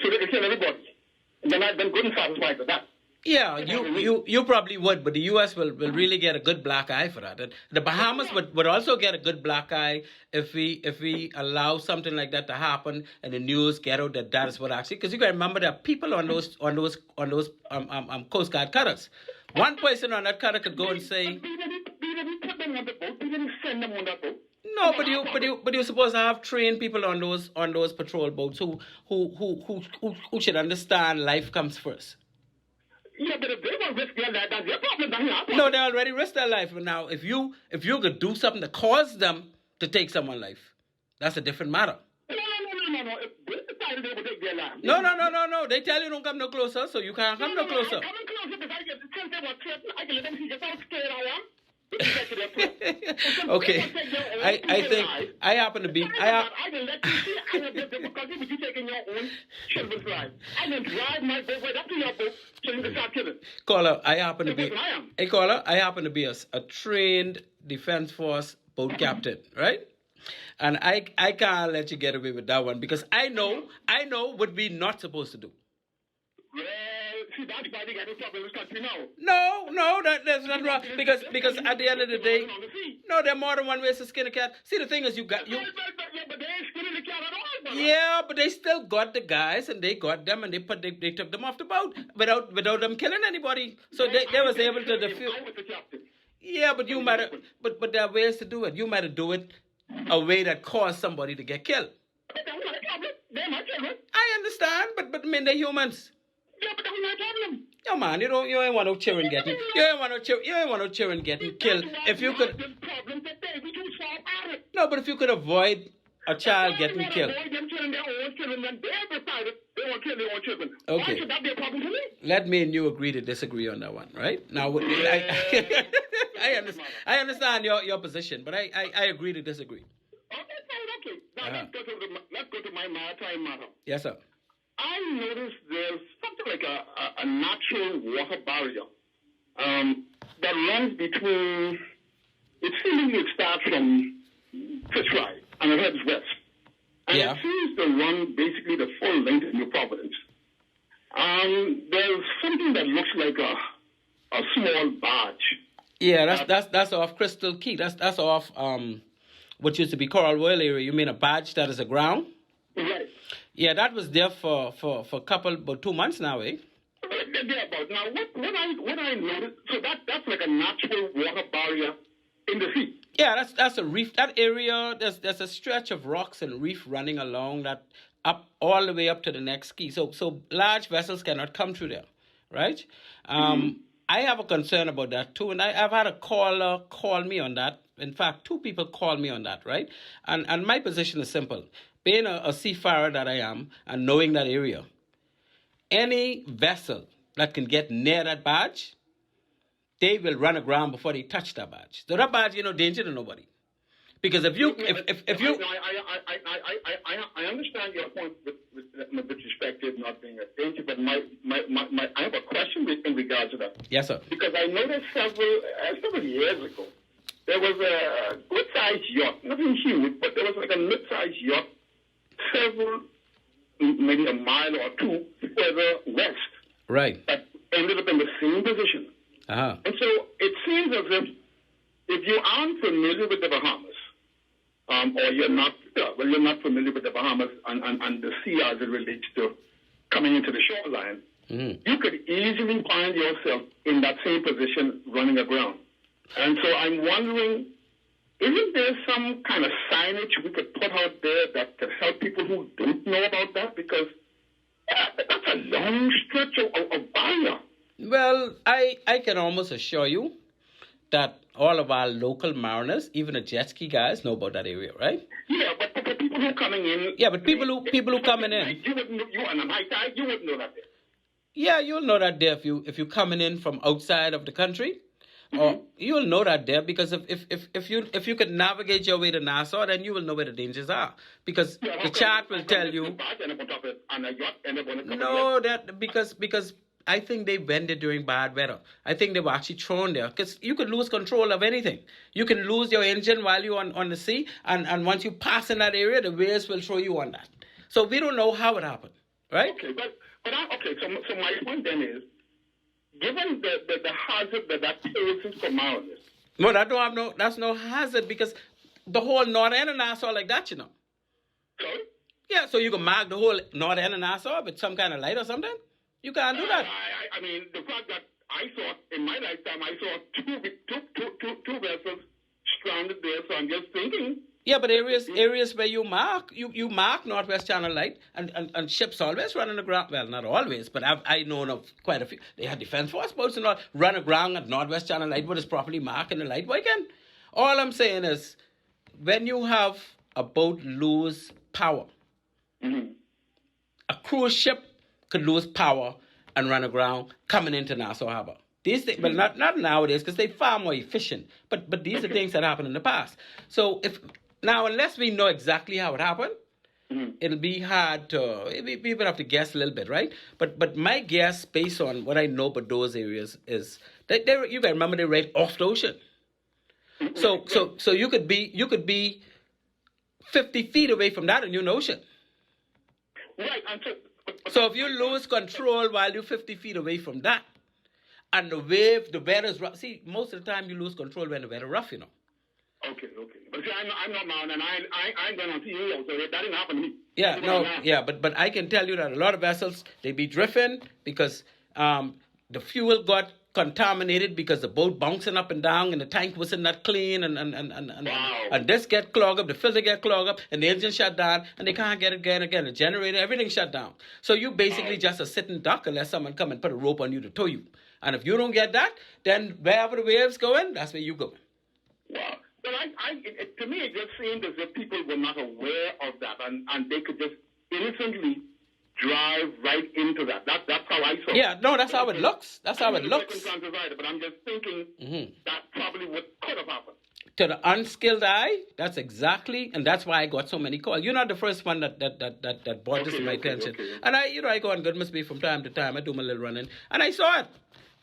so they could kill everybody. And then I'd been good and satisfied with that. Yeah, you probably would, but the U.S. will really get a good black eye for that. And the Bahamas would also get a good black eye if we allow something like that to happen and the news get out that is what actually. Because you got to remember there are people on those Coast Guard cutters. One person on that cutter could go and say, We didn't put them on the boat. We didn't send them on that boat. no, but you're supposed to have trained people on those patrol boats who should understand life comes first. Yeah, but if they don't risk their life, that's their problem. No, they already risked their life. But now, if you could do something to cause them to take someone's life, that's a different matter. No. If they decided they would take their life. No. They tell you don't come no closer, so you can't come no closer. I'm coming closer because since they were threatened, I can let them see just how scared I am. Okay, I think I happen to be. I can let you see. I have the difficulty with you taking your own children's life. I can drive my boat right up to your boat so you can start killing. Caller, I happen to be. That's what I am. Hey, caller, I happen to be a trained Defense Force boat captain, right? And I can't let you get away with that one because I know what we're not supposed to do. Well, see, that's why they got in trouble in this country now. No, that's not wrong. Because at the end of the day, no, there are more than one way to skin a cat. See, the thing is, you. But they ain't skinning the cat at all, brother. Yeah, but they still got the guys, and they got them, and they took them off the boat without them killing anybody. So they was able to defuse. I was the captain. Yeah, but you might have, but there are ways to do it. You might have do it a way that caused somebody to get killed. But that's not a problem. They're my children. I understand, but I mean they're humans. Yeah, but that's not a problem. Yo, man, you ain't want no children getting killed. If you could, no, but if you could avoid a child getting killed. Okay. Why should that be a problem to me? Let me and you agree to disagree on that one, right? Now, I understand your position, but I agree to disagree. Okay. Now let's go to my maritime matter. Yes, sir. I noticed there's something like a natural water barrier that runs between. It seemingly starts from Fitzroy and it heads west. And Yeah. it seems to run basically the full length of New Providence. There's something that looks like a small barge. Yeah, that's off Crystal Key. That's off what used to be Coral Royal area. You mean a badge that is aground? Right. Yeah, that was there for a couple, about 2 months now, eh? Thereabout. Now, what I noticed, so that's like a natural water barrier in the sea. Yeah, that's a reef. That area, there's a stretch of rocks and reef running along that up all the way up to the next key. So large vessels cannot come through there, right? I have a concern about that too, and I've had a caller call me on that. In fact, 2 people called me on that, right? And my position is simple. Being a seafarer that I am and knowing that area, any vessel that can get near that barge, they will run aground before they touch that barge. So that barge, danger to nobody. Because if you... I understand your point with respect to it not being a danger, but I have a question in regards to that. Yes, sir. Because I noticed several years ago, there was a good-sized yacht, nothing huge, but there was like a mid-sized yacht, maybe a mile or 2 further west. Right. That ended up in the same position. Uh-huh. And so it seems as if you aren't familiar with the Bahamas, or you're not familiar with the Bahamas and the sea as it relates to coming into the shoreline, you could easily find yourself in that same position running aground. And so I'm wondering, isn't there some kind of signage we could put out there that could help people who don't know about that? Because that's a long stretch of barrier. Well, I can almost assure you that all of our local mariners, even the jet ski guys, know about that area, right? Yeah, but the people who are coming in... Yeah, but people who coming in... You wouldn't know, you on the night tide, you wouldn't know that there. Yeah, you'll know that there if you're coming in from outside of the country. Or you'll know that there because if you could navigate your way to Nassau, then you will know where the dangers are. Because the chart will tell you... No, that because I think they went there during bad weather. I think they were actually thrown there because you could lose control of anything. You can lose your engine while you're on the sea, and once you pass in that area, the waves will throw you on that. So we don't know how it happened, right? Okay, so my point then is, given the hazard that poses for mariners. No, that's no hazard because the whole north end of Nassau like that, you know. Sorry? Yeah, so you can mark the whole north end of Nassau with some kind of light or something. You can't do that. I mean, the fact that I saw, in my lifetime, I saw two vessels stranded there, so I'm just thinking. Yeah, but areas where you mark Northwest Channel Light, and ships always run on the ground. Well, not always, but I know of quite a few. They had Defense Force boats and all run aground at Northwest Channel Light, what is properly marked in the light. Why can't? All I'm saying is, when you have a boat lose power, a cruise ship could lose power and run aground coming into Nassau Harbor. These things, but not nowadays because they're far more efficient. But these are things that happened in the past. So unless we know exactly how it happened, it'll be hard to. We would have to guess a little bit, right? But my guess, based on what I know about those areas, is that you got to remember they're right off the ocean. So you could be 50 feet away from that and you're in the ocean. Right. So if you lose control while you're 50 feet away from that, and the weather's rough. See, most of the time you lose control when the weather's rough, you know. Okay. But see, I'm not married, and I'm going on CEO, so that didn't happen to me. But I can tell you that a lot of vessels, they be drifting because the fuel got contaminated because the boat bouncing up and down and the tank wasn't that clean and this get clogged up, the filter get clogged up and the engine shut down and they can't get it again. The generator, everything shut down. So you basically just a sitting duck unless someone come and put a rope on you to tow you. And if you don't get that, then wherever the waves going, that's where you go. Wow. But to me, it just seemed as if people were not aware of that and they could just innocently drive right into that. That's how I saw it. Yeah, no, that's how it looks. That's how it looks. But I'm just thinking that probably could have happened. To the unskilled eye, that's exactly, and that's why I got so many calls. You're not the first one that brought this to my attention. Okay. And I go on Goodness Bay from time to time. I do my little running, and I saw it,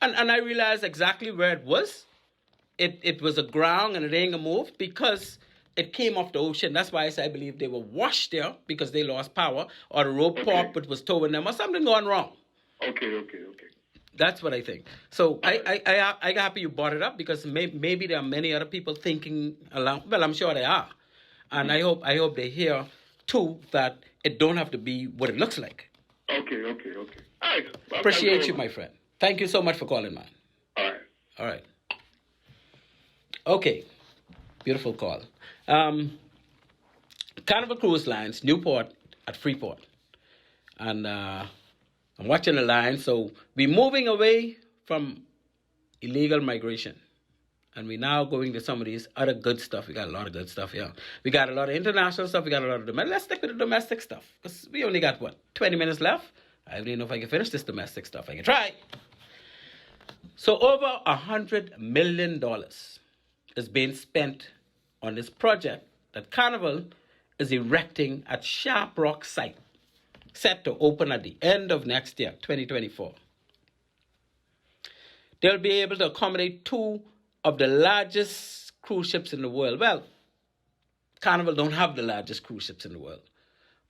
and I realized exactly where it was. It was aground and it ain't gonna move because it came off the ocean. That's why I believe they were washed there because they lost power, or the rope popped but was towing them, or something gone wrong. Okay. That's what I think. So I'm happy you brought it up because maybe there are many other people thinking along. Well, I'm sure they are, and I hope they hear too that it don't have to be what it looks like. Okay. All right. Well, appreciate you, my friend. Thank you so much for calling, man. All right. Okay. Beautiful call. Carnival Cruise Lines, Newport at Freeport, and I'm watching the line. So we're moving away from illegal migration, and we're now going to some of these other good stuff. We got a lot of good stuff here. We got a lot of international stuff. We got a lot of domestic. Let's stick with the domestic stuff because we only got 20 minutes left. I don't even know if I can finish this domestic stuff. I can try. So over $100 million is being spent on this project that Carnival is erecting at Sharp Rock site, set to open at the end of next year, 2024. They'll be able to accommodate 2 of the largest cruise ships in the world. Well, Carnival don't have the largest cruise ships in the world,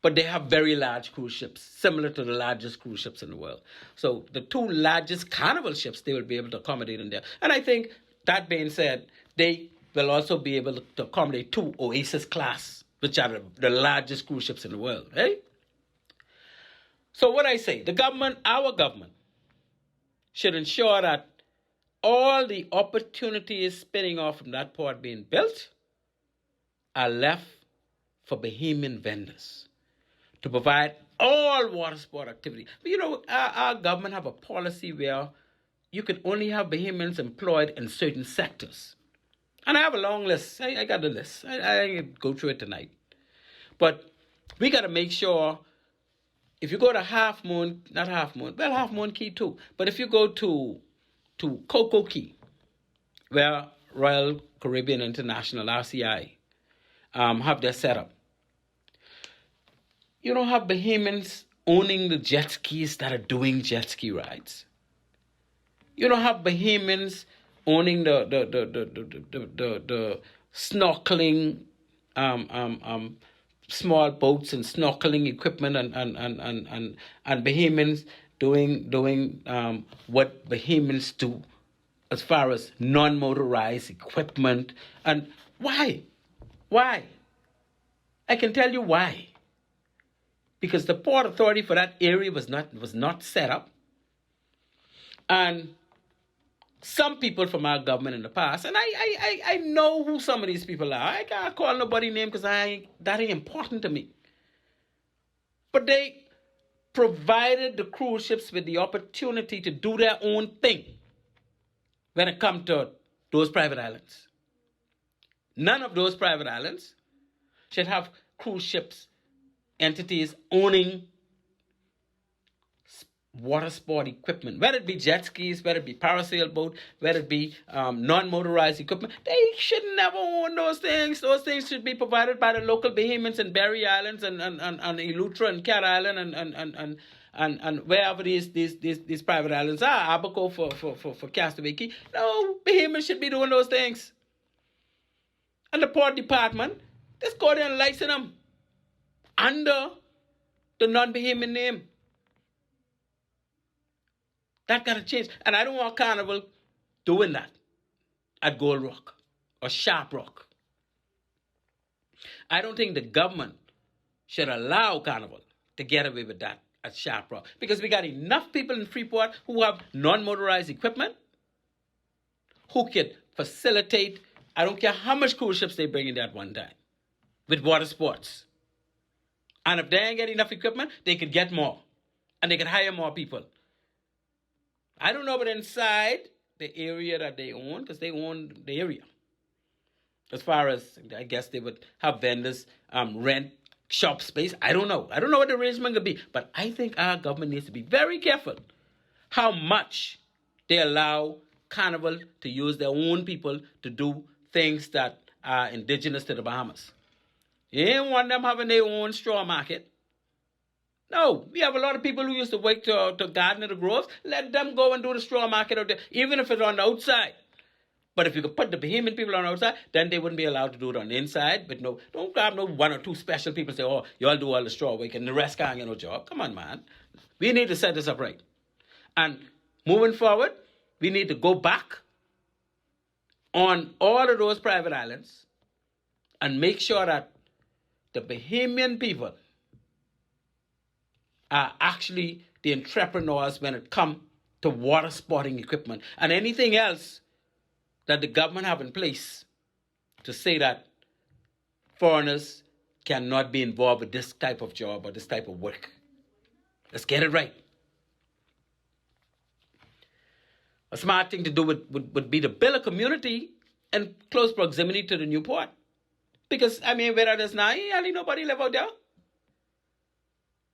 but they have very large cruise ships, similar to the largest cruise ships in the world. So the 2 largest Carnival ships, they will be able to accommodate in there. And I think, that being said, they will also be able to accommodate 2 Oasis class, which are the largest cruise ships in the world, right? So what I say, the government, our government, should ensure that all the opportunities spinning off from that port being built are left for Bahamian vendors to provide all water sport activity. But our government have a policy where you can only have Bahamians employed in certain sectors. And I have a long list. I got the list. I can go through it tonight. But we got to make sure, if you go to Half Moon Key too, but if you go to Coco Key, where Royal Caribbean International, RCI, have their setup, you don't have Bahamians owning the jet skis that are doing jet ski rides. You don't have Bahamians owning the snorkeling, small boats and snorkeling equipment, and Bahamians doing what Bahamians do as far as non-motorized equipment. And why? Why? I can tell you why. Because the port authority for that area was not set up. And some people from our government in the past, and I know who some of these people are. I can't call nobody's name because that ain't important to me. But they provided the cruise ships with the opportunity to do their own thing when it comes to those private islands. None of those private islands should have cruise ships entities owning water sport equipment, whether it be jet skis, whether it be parasail boat, whether it be non-motorized equipment. They should never own those things. Those things should be provided by the local Bahamians and Berry Islands and Eleuthera and Cat Island and wherever these private islands are, Abaco for Castaway Key. No, Bahamians should be doing those things. And the port department, just go there and license them under the non-Bahamian name. That got to change. And I don't want Carnival doing that at Gold Rock or Sharp Rock. I don't think the government should allow Carnival to get away with that at Sharp Rock. Because we got enough people in Freeport who have non-motorized equipment, who can facilitate, I don't care how much cruise ships they bring in at one time, with water sports. And if they ain't get enough equipment, they could get more. And they could hire more people. I don't know about inside the area that they own, because they own the area. As far as, I guess they would have vendors rent shop space. I don't know. I don't know what the arrangement could be. But I think our government needs to be very careful how much they allow Carnival to use their own people to do things that are indigenous to the Bahamas. You ain't want them having their own straw market. No, we have a lot of people who used to work to garden at the groves. Let them go and do the straw market out there, even if it's on the outside. But if you could put the Bahamian people on the outside, then they wouldn't be allowed to do it on the inside. But no, don't grab no one or two special people and say, oh, you all do all the straw work and the rest can't get no job. Come on, man. We need to set this up right. And moving forward, we need to go back on all of those private islands and make sure that the Bahamian people are actually the entrepreneurs when it comes to water sporting equipment and anything else that the government have in place to say that foreigners cannot be involved with this type of job or this type of work. Let's get it right. A smart thing to do would be to build a community in close proximity to the new port. Because, I mean, where it is now, ain't nobody live out there.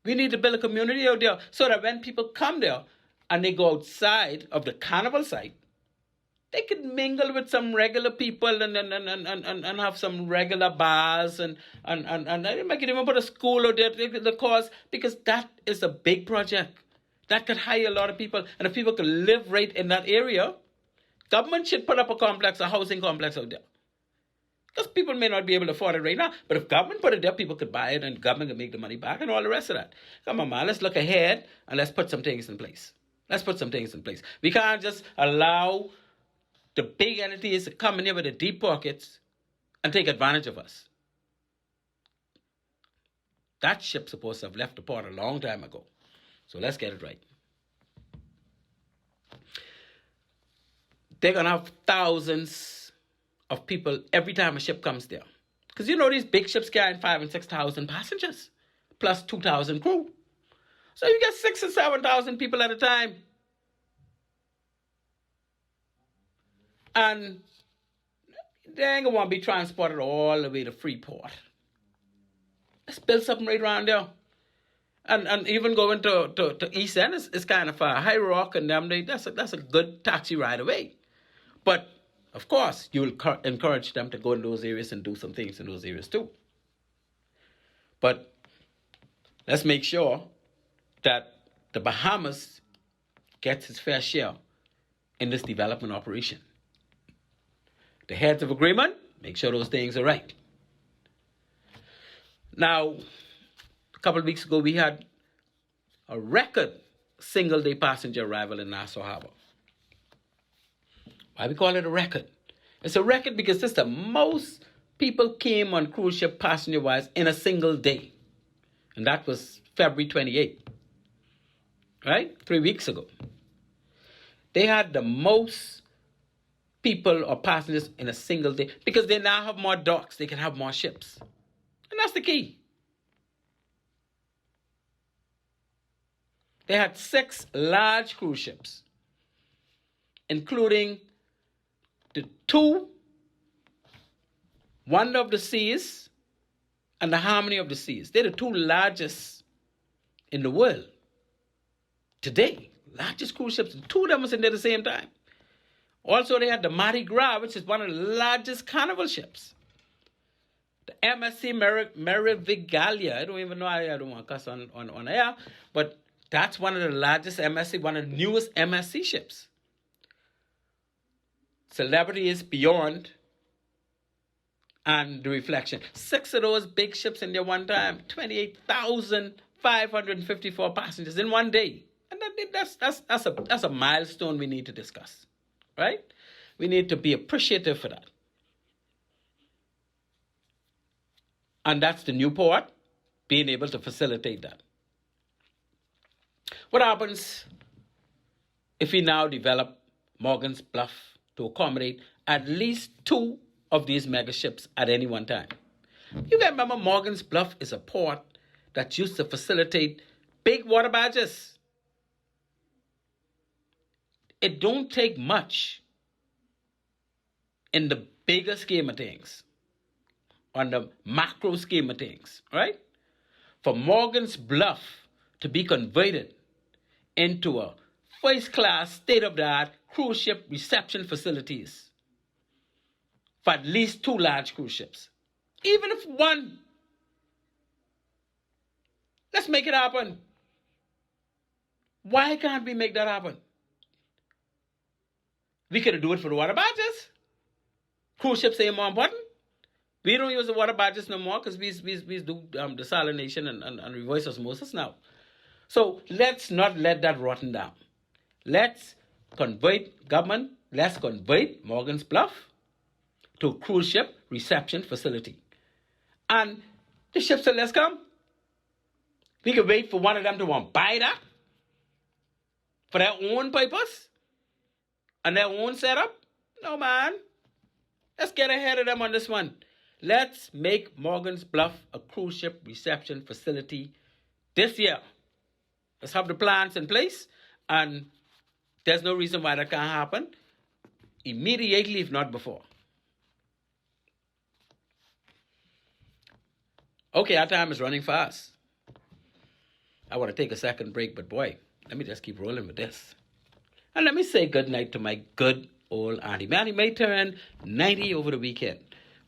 We need to build a community out there so that when people come there and they go outside of the Carnival site, they could mingle with some regular people and have some regular bars and they might even put a school out there the cause, because that is a big project. That could hire a lot of people, and if people could live right in that area, government should put up a housing complex out there. Because people may not be able to afford it right now, but if government put it there, people could buy it and government could make the money back and all the rest of that. Come on, man, let's look ahead and let's put some things in place. We can't just allow the big entities to come in here with the deep pockets and take advantage of us. That ship's supposed to have left the port a long time ago. So let's get it right. they're going to have thousands of people every time a ship comes there. Because you know these big ships carrying 5,000 and 6,000 passengers, plus 2,000 crew. So you get 6,000 and 7,000 people at a time. And they ain't going to want to be transported all the way to Freeport. Let's build something right around there. And even going to East End is kind of far. High Rock and them, that's a good taxi ride away. But, of course, you'll encourage them to go in those areas and do some things in those areas too. But let's make sure that the Bahamas gets its fair share in this development operation. The heads of agreement, make sure those things are right. Now, a couple of weeks ago, we had a record single-day passenger arrival in Nassau Harbor. Why we call it a record? It's a record because this is the most people came on cruise ship passenger-wise in a single day. And that was February 28th. Right? 3 weeks ago. They had the most people or passengers in a single day because they now have more docks. They can have more ships. And that's the key. They had 6 large cruise ships, including the 2 Wonder of the Seas and the Harmony of the Seas. They're the 2 largest in the world today. Largest cruise ships. 2 of them was in there at the same time. Also, they had the Mardi Gras, which is one of the largest carnival ships. The MSC Merivigalia. I don't even know. I don't want to cuss on air. But that's one of the largest MSC, one of the newest MSC ships. Celebrity is Beyond and The Reflection. 6 of those big ships in there one time. 28,554 passengers in one day. And that's a milestone we need to discuss. Right? We need to be appreciative for that. And that's the new port, being able to facilitate that. What happens if we now develop Morgan's Bluff to accommodate at least 2 of these mega ships at any one time? You can remember Morgan's Bluff is a port that used to facilitate big water barges. It don't take much in the bigger scheme of things, on the macro scheme of things, right? For Morgan's Bluff to be converted into a first-class, state-of-the-art cruise ship reception facilities for at least 2 large cruise ships. Even if 1, let's make it happen. Why can't we make that happen? We could do it for the water barges. Cruise ships ain't more important. We don't use the water barges no more because we do desalination and reverse osmosis now. So let's not let that rotten down. Let's convert Morgan's Bluff to a cruise ship reception facility. And the ships said, let's come. We could wait for one of them to want to buy that for their own purpose and their own setup. No, man. Let's get ahead of them on this one. Let's make Morgan's Bluff a cruise ship reception facility this year. Let's have the plans in place, and there's no reason why that can't happen immediately, if not before. Okay, our time is running fast. I want to take a second break, but boy, let me just keep rolling with this. And let me say good night to my good old Auntie May. Auntie May turned 90 over the weekend.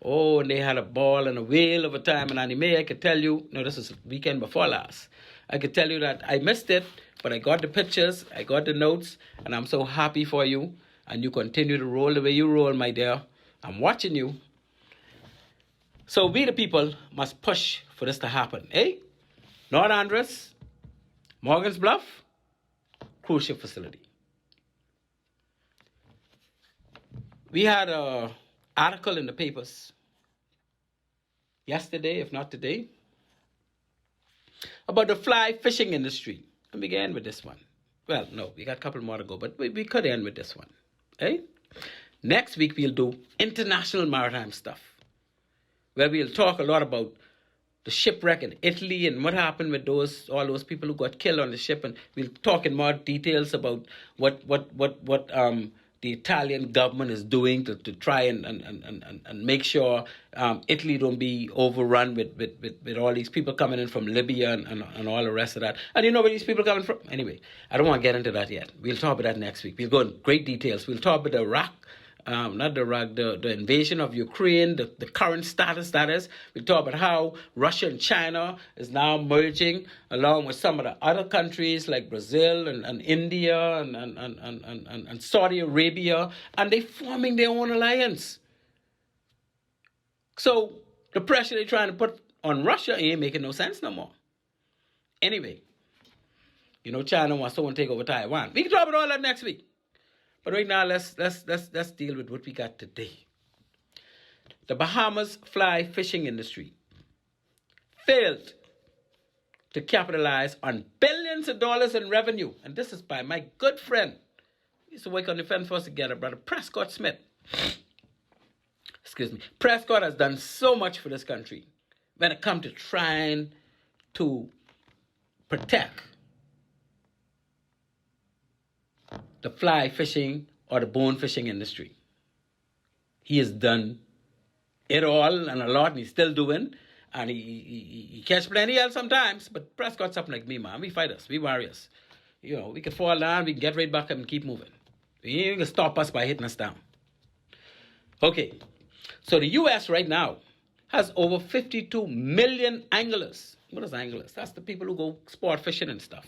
Oh, and they had a ball and a whale of a time. And Auntie May, I could tell you, no, this was the weekend before last. I could tell you that I missed it, but I got the pictures, I got the notes, and I'm so happy for you. And you continue to roll the way you roll, my dear. I'm watching you. So we the people must push for this to happen, eh? North Andres, Morgan's Bluff, cruise ship facility. We had an article in the papers yesterday, if not today, about the fly fishing industry. And we began with this one. Well, no, we got a couple more to go, but we could end with this one. Eh? Next week, we'll do international maritime stuff, where we'll talk a lot about the shipwreck in Italy and what happened with all those people who got killed on the ship, and we'll talk in more details about what the Italian government is doing to try and make sure Italy don't be overrun with all these people coming in from Libya and all the rest of that. And you know where these people coming from? Anyway, I don't want to get into that yet. We'll talk about that next week. We'll go in great details. We'll talk about Iraq. The invasion of Ukraine, the current status that is. We talk about how Russia and China is now merging along with some of the other countries like Brazil and India and Saudi Arabia, and they're forming their own alliance. So the pressure they're trying to put on Russia ain't making no sense no more. Anyway, you know China wants someone to take over Taiwan. We can talk about all that next week. But right now, let's deal with what we got today. The Bahamas fly fishing industry failed to capitalize on billions of dollars in revenue. And this is by my good friend. We used to work on the Defense Force together, Brother Prescott Smith. Excuse me. Prescott has done so much for this country when it comes to trying to protect the fly fishing or the bone fishing industry. He has done it all and a lot, and he's still doing. And he catch plenty else sometimes, but Prescott's something like me, man. We fighters, we warriors. You know, we can fall down, we can get right back up and keep moving. You ain't gonna stop us by hitting us down. Okay, so the U.S. right now has over 52 million anglers. What is anglers? That's the people who go sport fishing and stuff.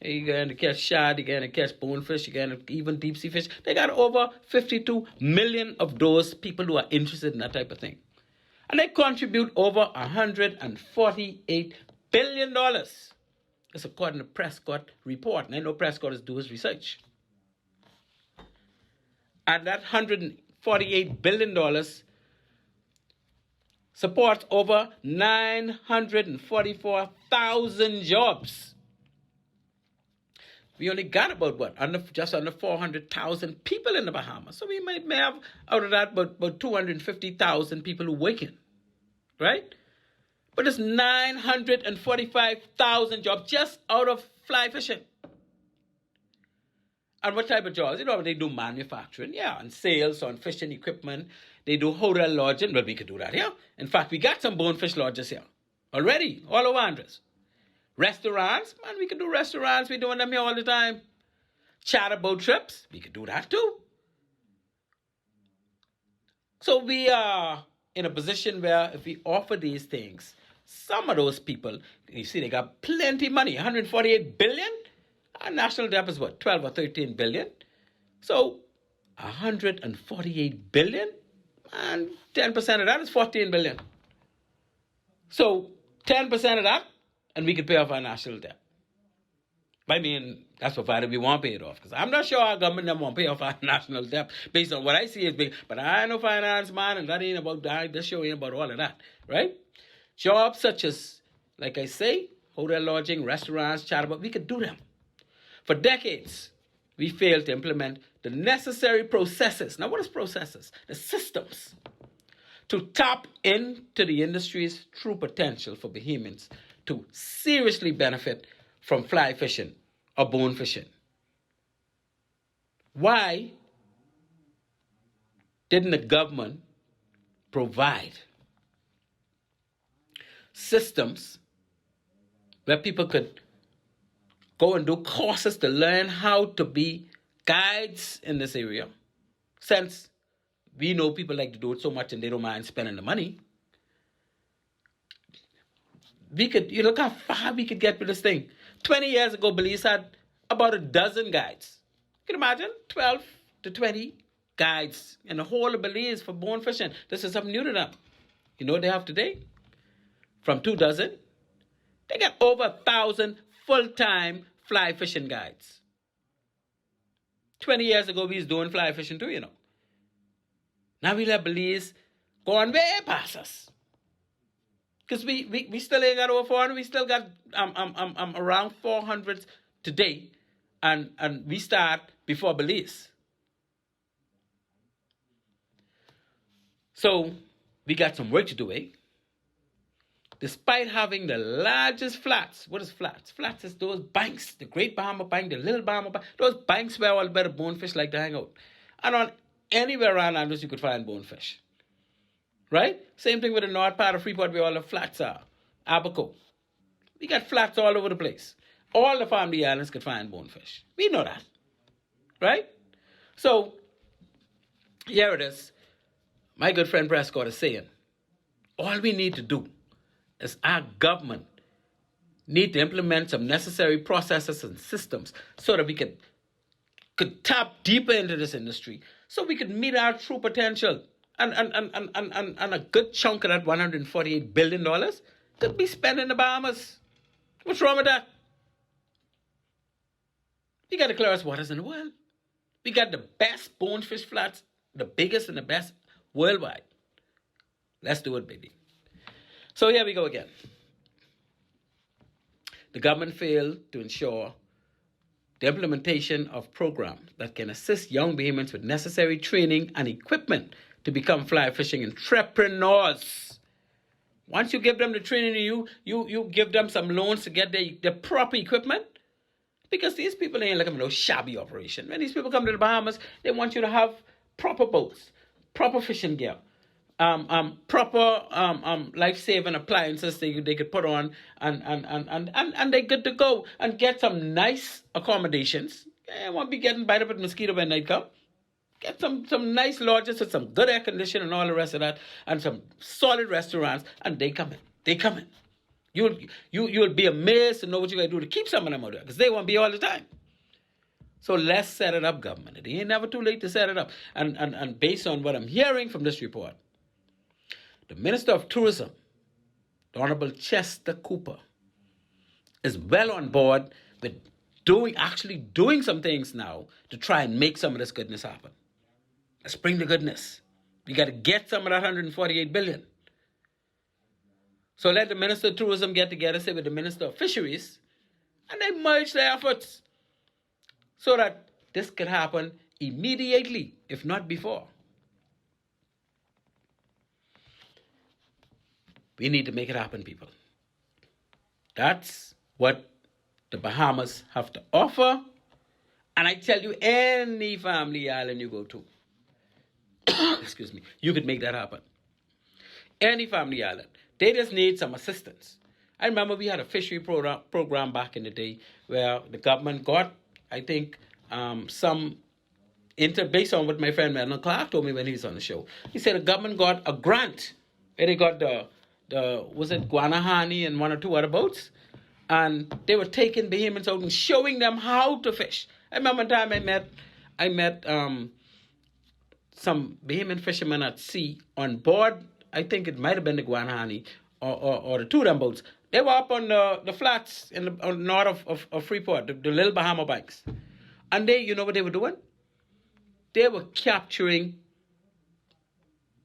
You're going to catch shad, you're going to catch bonefish, you're going to even deep sea fish. They got over 52 million of those people who are interested in that type of thing. And they contribute over $148 billion. That's according to Prescott report. And I know Prescott is doing his research. And that $148 billion supports over 944,000 jobs. We only got about just under 400,000 people in the Bahamas. So we may have out of that about 250,000 people who working, right? But it's 945,000 jobs just out of fly fishing. And what type of jobs? You know, they do manufacturing, yeah, and sales on fishing equipment. They do hotel lodging. Well, we could do that here. In fact, we got some bonefish lodges here already, all over Andres. Restaurants, man, we can do restaurants. We're doing them here all the time. Charter boat trips, we can do that too. So we are in a position where if we offer these things, some of those people, you see, they got plenty of money, 148 billion. Our national debt is what, 12 or 13 billion? So 148 billion, and 10% of that is 14 billion. So 10% of that, and we could pay off our national debt. I mean, that's provided we won't pay it off. Because I'm not sure our government won't pay off our national debt based on what I see as big. But I ain't no finance man, and that ain't about that. This show ain't about all of that, right? Jobs such as, like I say, hotel lodging, restaurants, charter boat, we could do them. For decades, we failed to implement the necessary processes. Now, what is processes? The systems to tap into the industry's true potential for Bahamians to seriously benefit from fly fishing or bone fishing. Why didn't the government provide systems where people could go and do courses to learn how to be guides in this area? Since we know people like to do it so much and they don't mind spending the money. We could, you look how far we could get with this thing. 20 years ago, Belize had about a dozen guides. You can imagine 12 to 20 guides in the whole of Belize for bone fishing. This is something new to them. You know what they have today? From 2 dozen, they got over 1,000 full-time fly fishing guides. 20 years ago, we was doing fly fishing too, you know. Now we let Belize go on way past us. Because we still ain't got over 400. We still got around 400 today. And we start before Belize. So we got some work to do, eh? Despite having the largest flats. What is flats? Flats is those banks, the Great Bahama Bank, the Little Bahama Bank, those banks where all the better bonefish like to hang out. And on anywhere around Andros you could find bonefish. Right? Same thing with the north part of Freeport where all the flats are. Abaco. We got flats all over the place. All the family islands could find bonefish. We know that. Right? So, here it is. My good friend Prescott is saying, all we need to do is our government need to implement some necessary processes and systems so that we could tap deeper into this industry so we could meet our true potential. And a good chunk of that $148 billion could be spent in the Bahamas. What's wrong with that? We got the clearest waters in the world. We got the best bonefish flats, the biggest and the best worldwide. Let's do it, baby. So here we go again. The government failed to ensure the implementation of programs that can assist young Bahamians with necessary training and equipment to become fly fishing entrepreneurs. Once you give them the training, you give them some loans to get the proper equipment. Because these people ain't looking for no shabby operation. When these people come to the Bahamas, they want you to have proper boats, proper fishing gear, proper life-saving appliances they could put on, and they're good to go and get some nice accommodations. They won't be getting bite up with mosquito when night come. Get some nice lodges with some good air conditioning and all the rest of that, and some solid restaurants, and they come in. They come in. You'll be amazed to know what you got to do to keep some of them out there, because they won't be all the time. So let's set it up, government. It ain't never too late to set it up. And based on what I'm hearing from this report, the Minister of Tourism, the Honorable Chester Cooper, is well on board with actually doing some things now to try and make some of this goodness happen. Let's bring the goodness. We got to get some of that $148 billion. So let the Minister of Tourism get together, say with the Minister of Fisheries, and they merge their efforts so that this could happen immediately, if not before. We need to make it happen, people. That's what the Bahamas have to offer. And I tell you, any family island you go to, excuse me, you could make that happen. Any family island. They just need some assistance. I remember we had a fishery program back in the day where the government got, I think, based on what my friend Madeline Clark told me when he was on the show. He said the government got a grant where they got was it Guanahani and one or two other boats? And they were taking Bahamians out and showing them how to fish. I remember one time I met some Bahamian fishermen at sea on board. I think it might have been the Guanahani or the two of them boats. They were up on the flats on the north of Freeport, the Little Bahama Banks. And you know what they were doing? They were capturing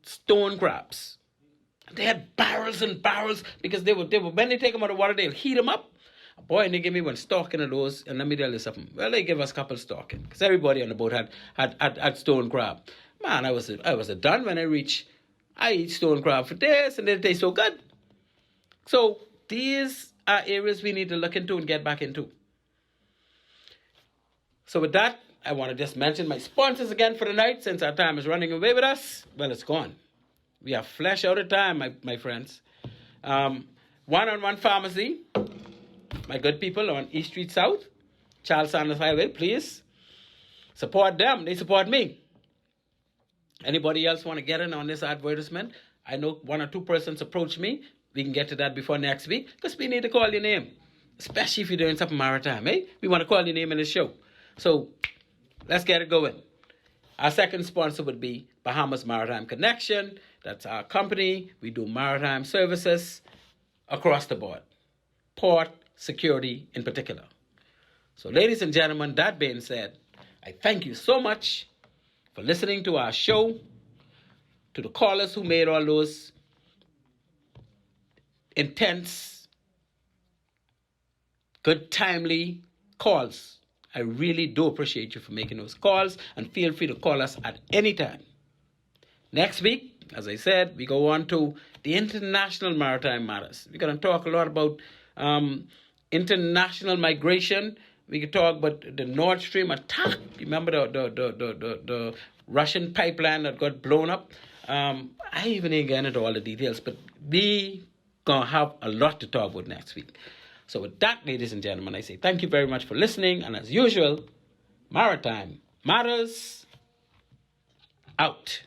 stone crabs. They had barrels and barrels because they were when they take them out of the water, they'll heat them up. Boy, and they gave me one stocking of those, and let me tell you something. Well, they gave us a couple stocking because everybody on the boat had stone crab. Man, I was done when I reached. I eat stone crab for days, and they taste so good. So these are areas we need to look into and get back into. So with that, I want to just mention my sponsors again for the night, since our time is running away with us. Well, it's gone. We are flesh out of time, my friends. One-on-One Pharmacy, my good people on East Street South, Charles Sanders Highway, please. Support them. They support me. Anybody else want to get in on this advertisement? I know one or two persons approach me. We can get to that before next week because we need to call your name, especially if you're doing something maritime, eh? We want to call your name in the show. So let's get it going. Our second sponsor would be Bahamas Maritime Connection. That's our company. We do maritime services across the board. Port security in particular. So ladies and gentlemen, that being said, I thank you so much for listening to our show, to the callers who made all those intense, good, timely calls. I really do appreciate you for making those calls, and feel free to call us at any time. Next week, as I said, we go on to the international maritime matters. We're going to talk a lot about international migration. We could talk about the Nord Stream attack. Remember the Russian pipeline that got blown up? I even ain't getting into all the details, but we going to have a lot to talk about next week. So with that, ladies and gentlemen, I say thank you very much for listening. And as usual, Maritime Matters out.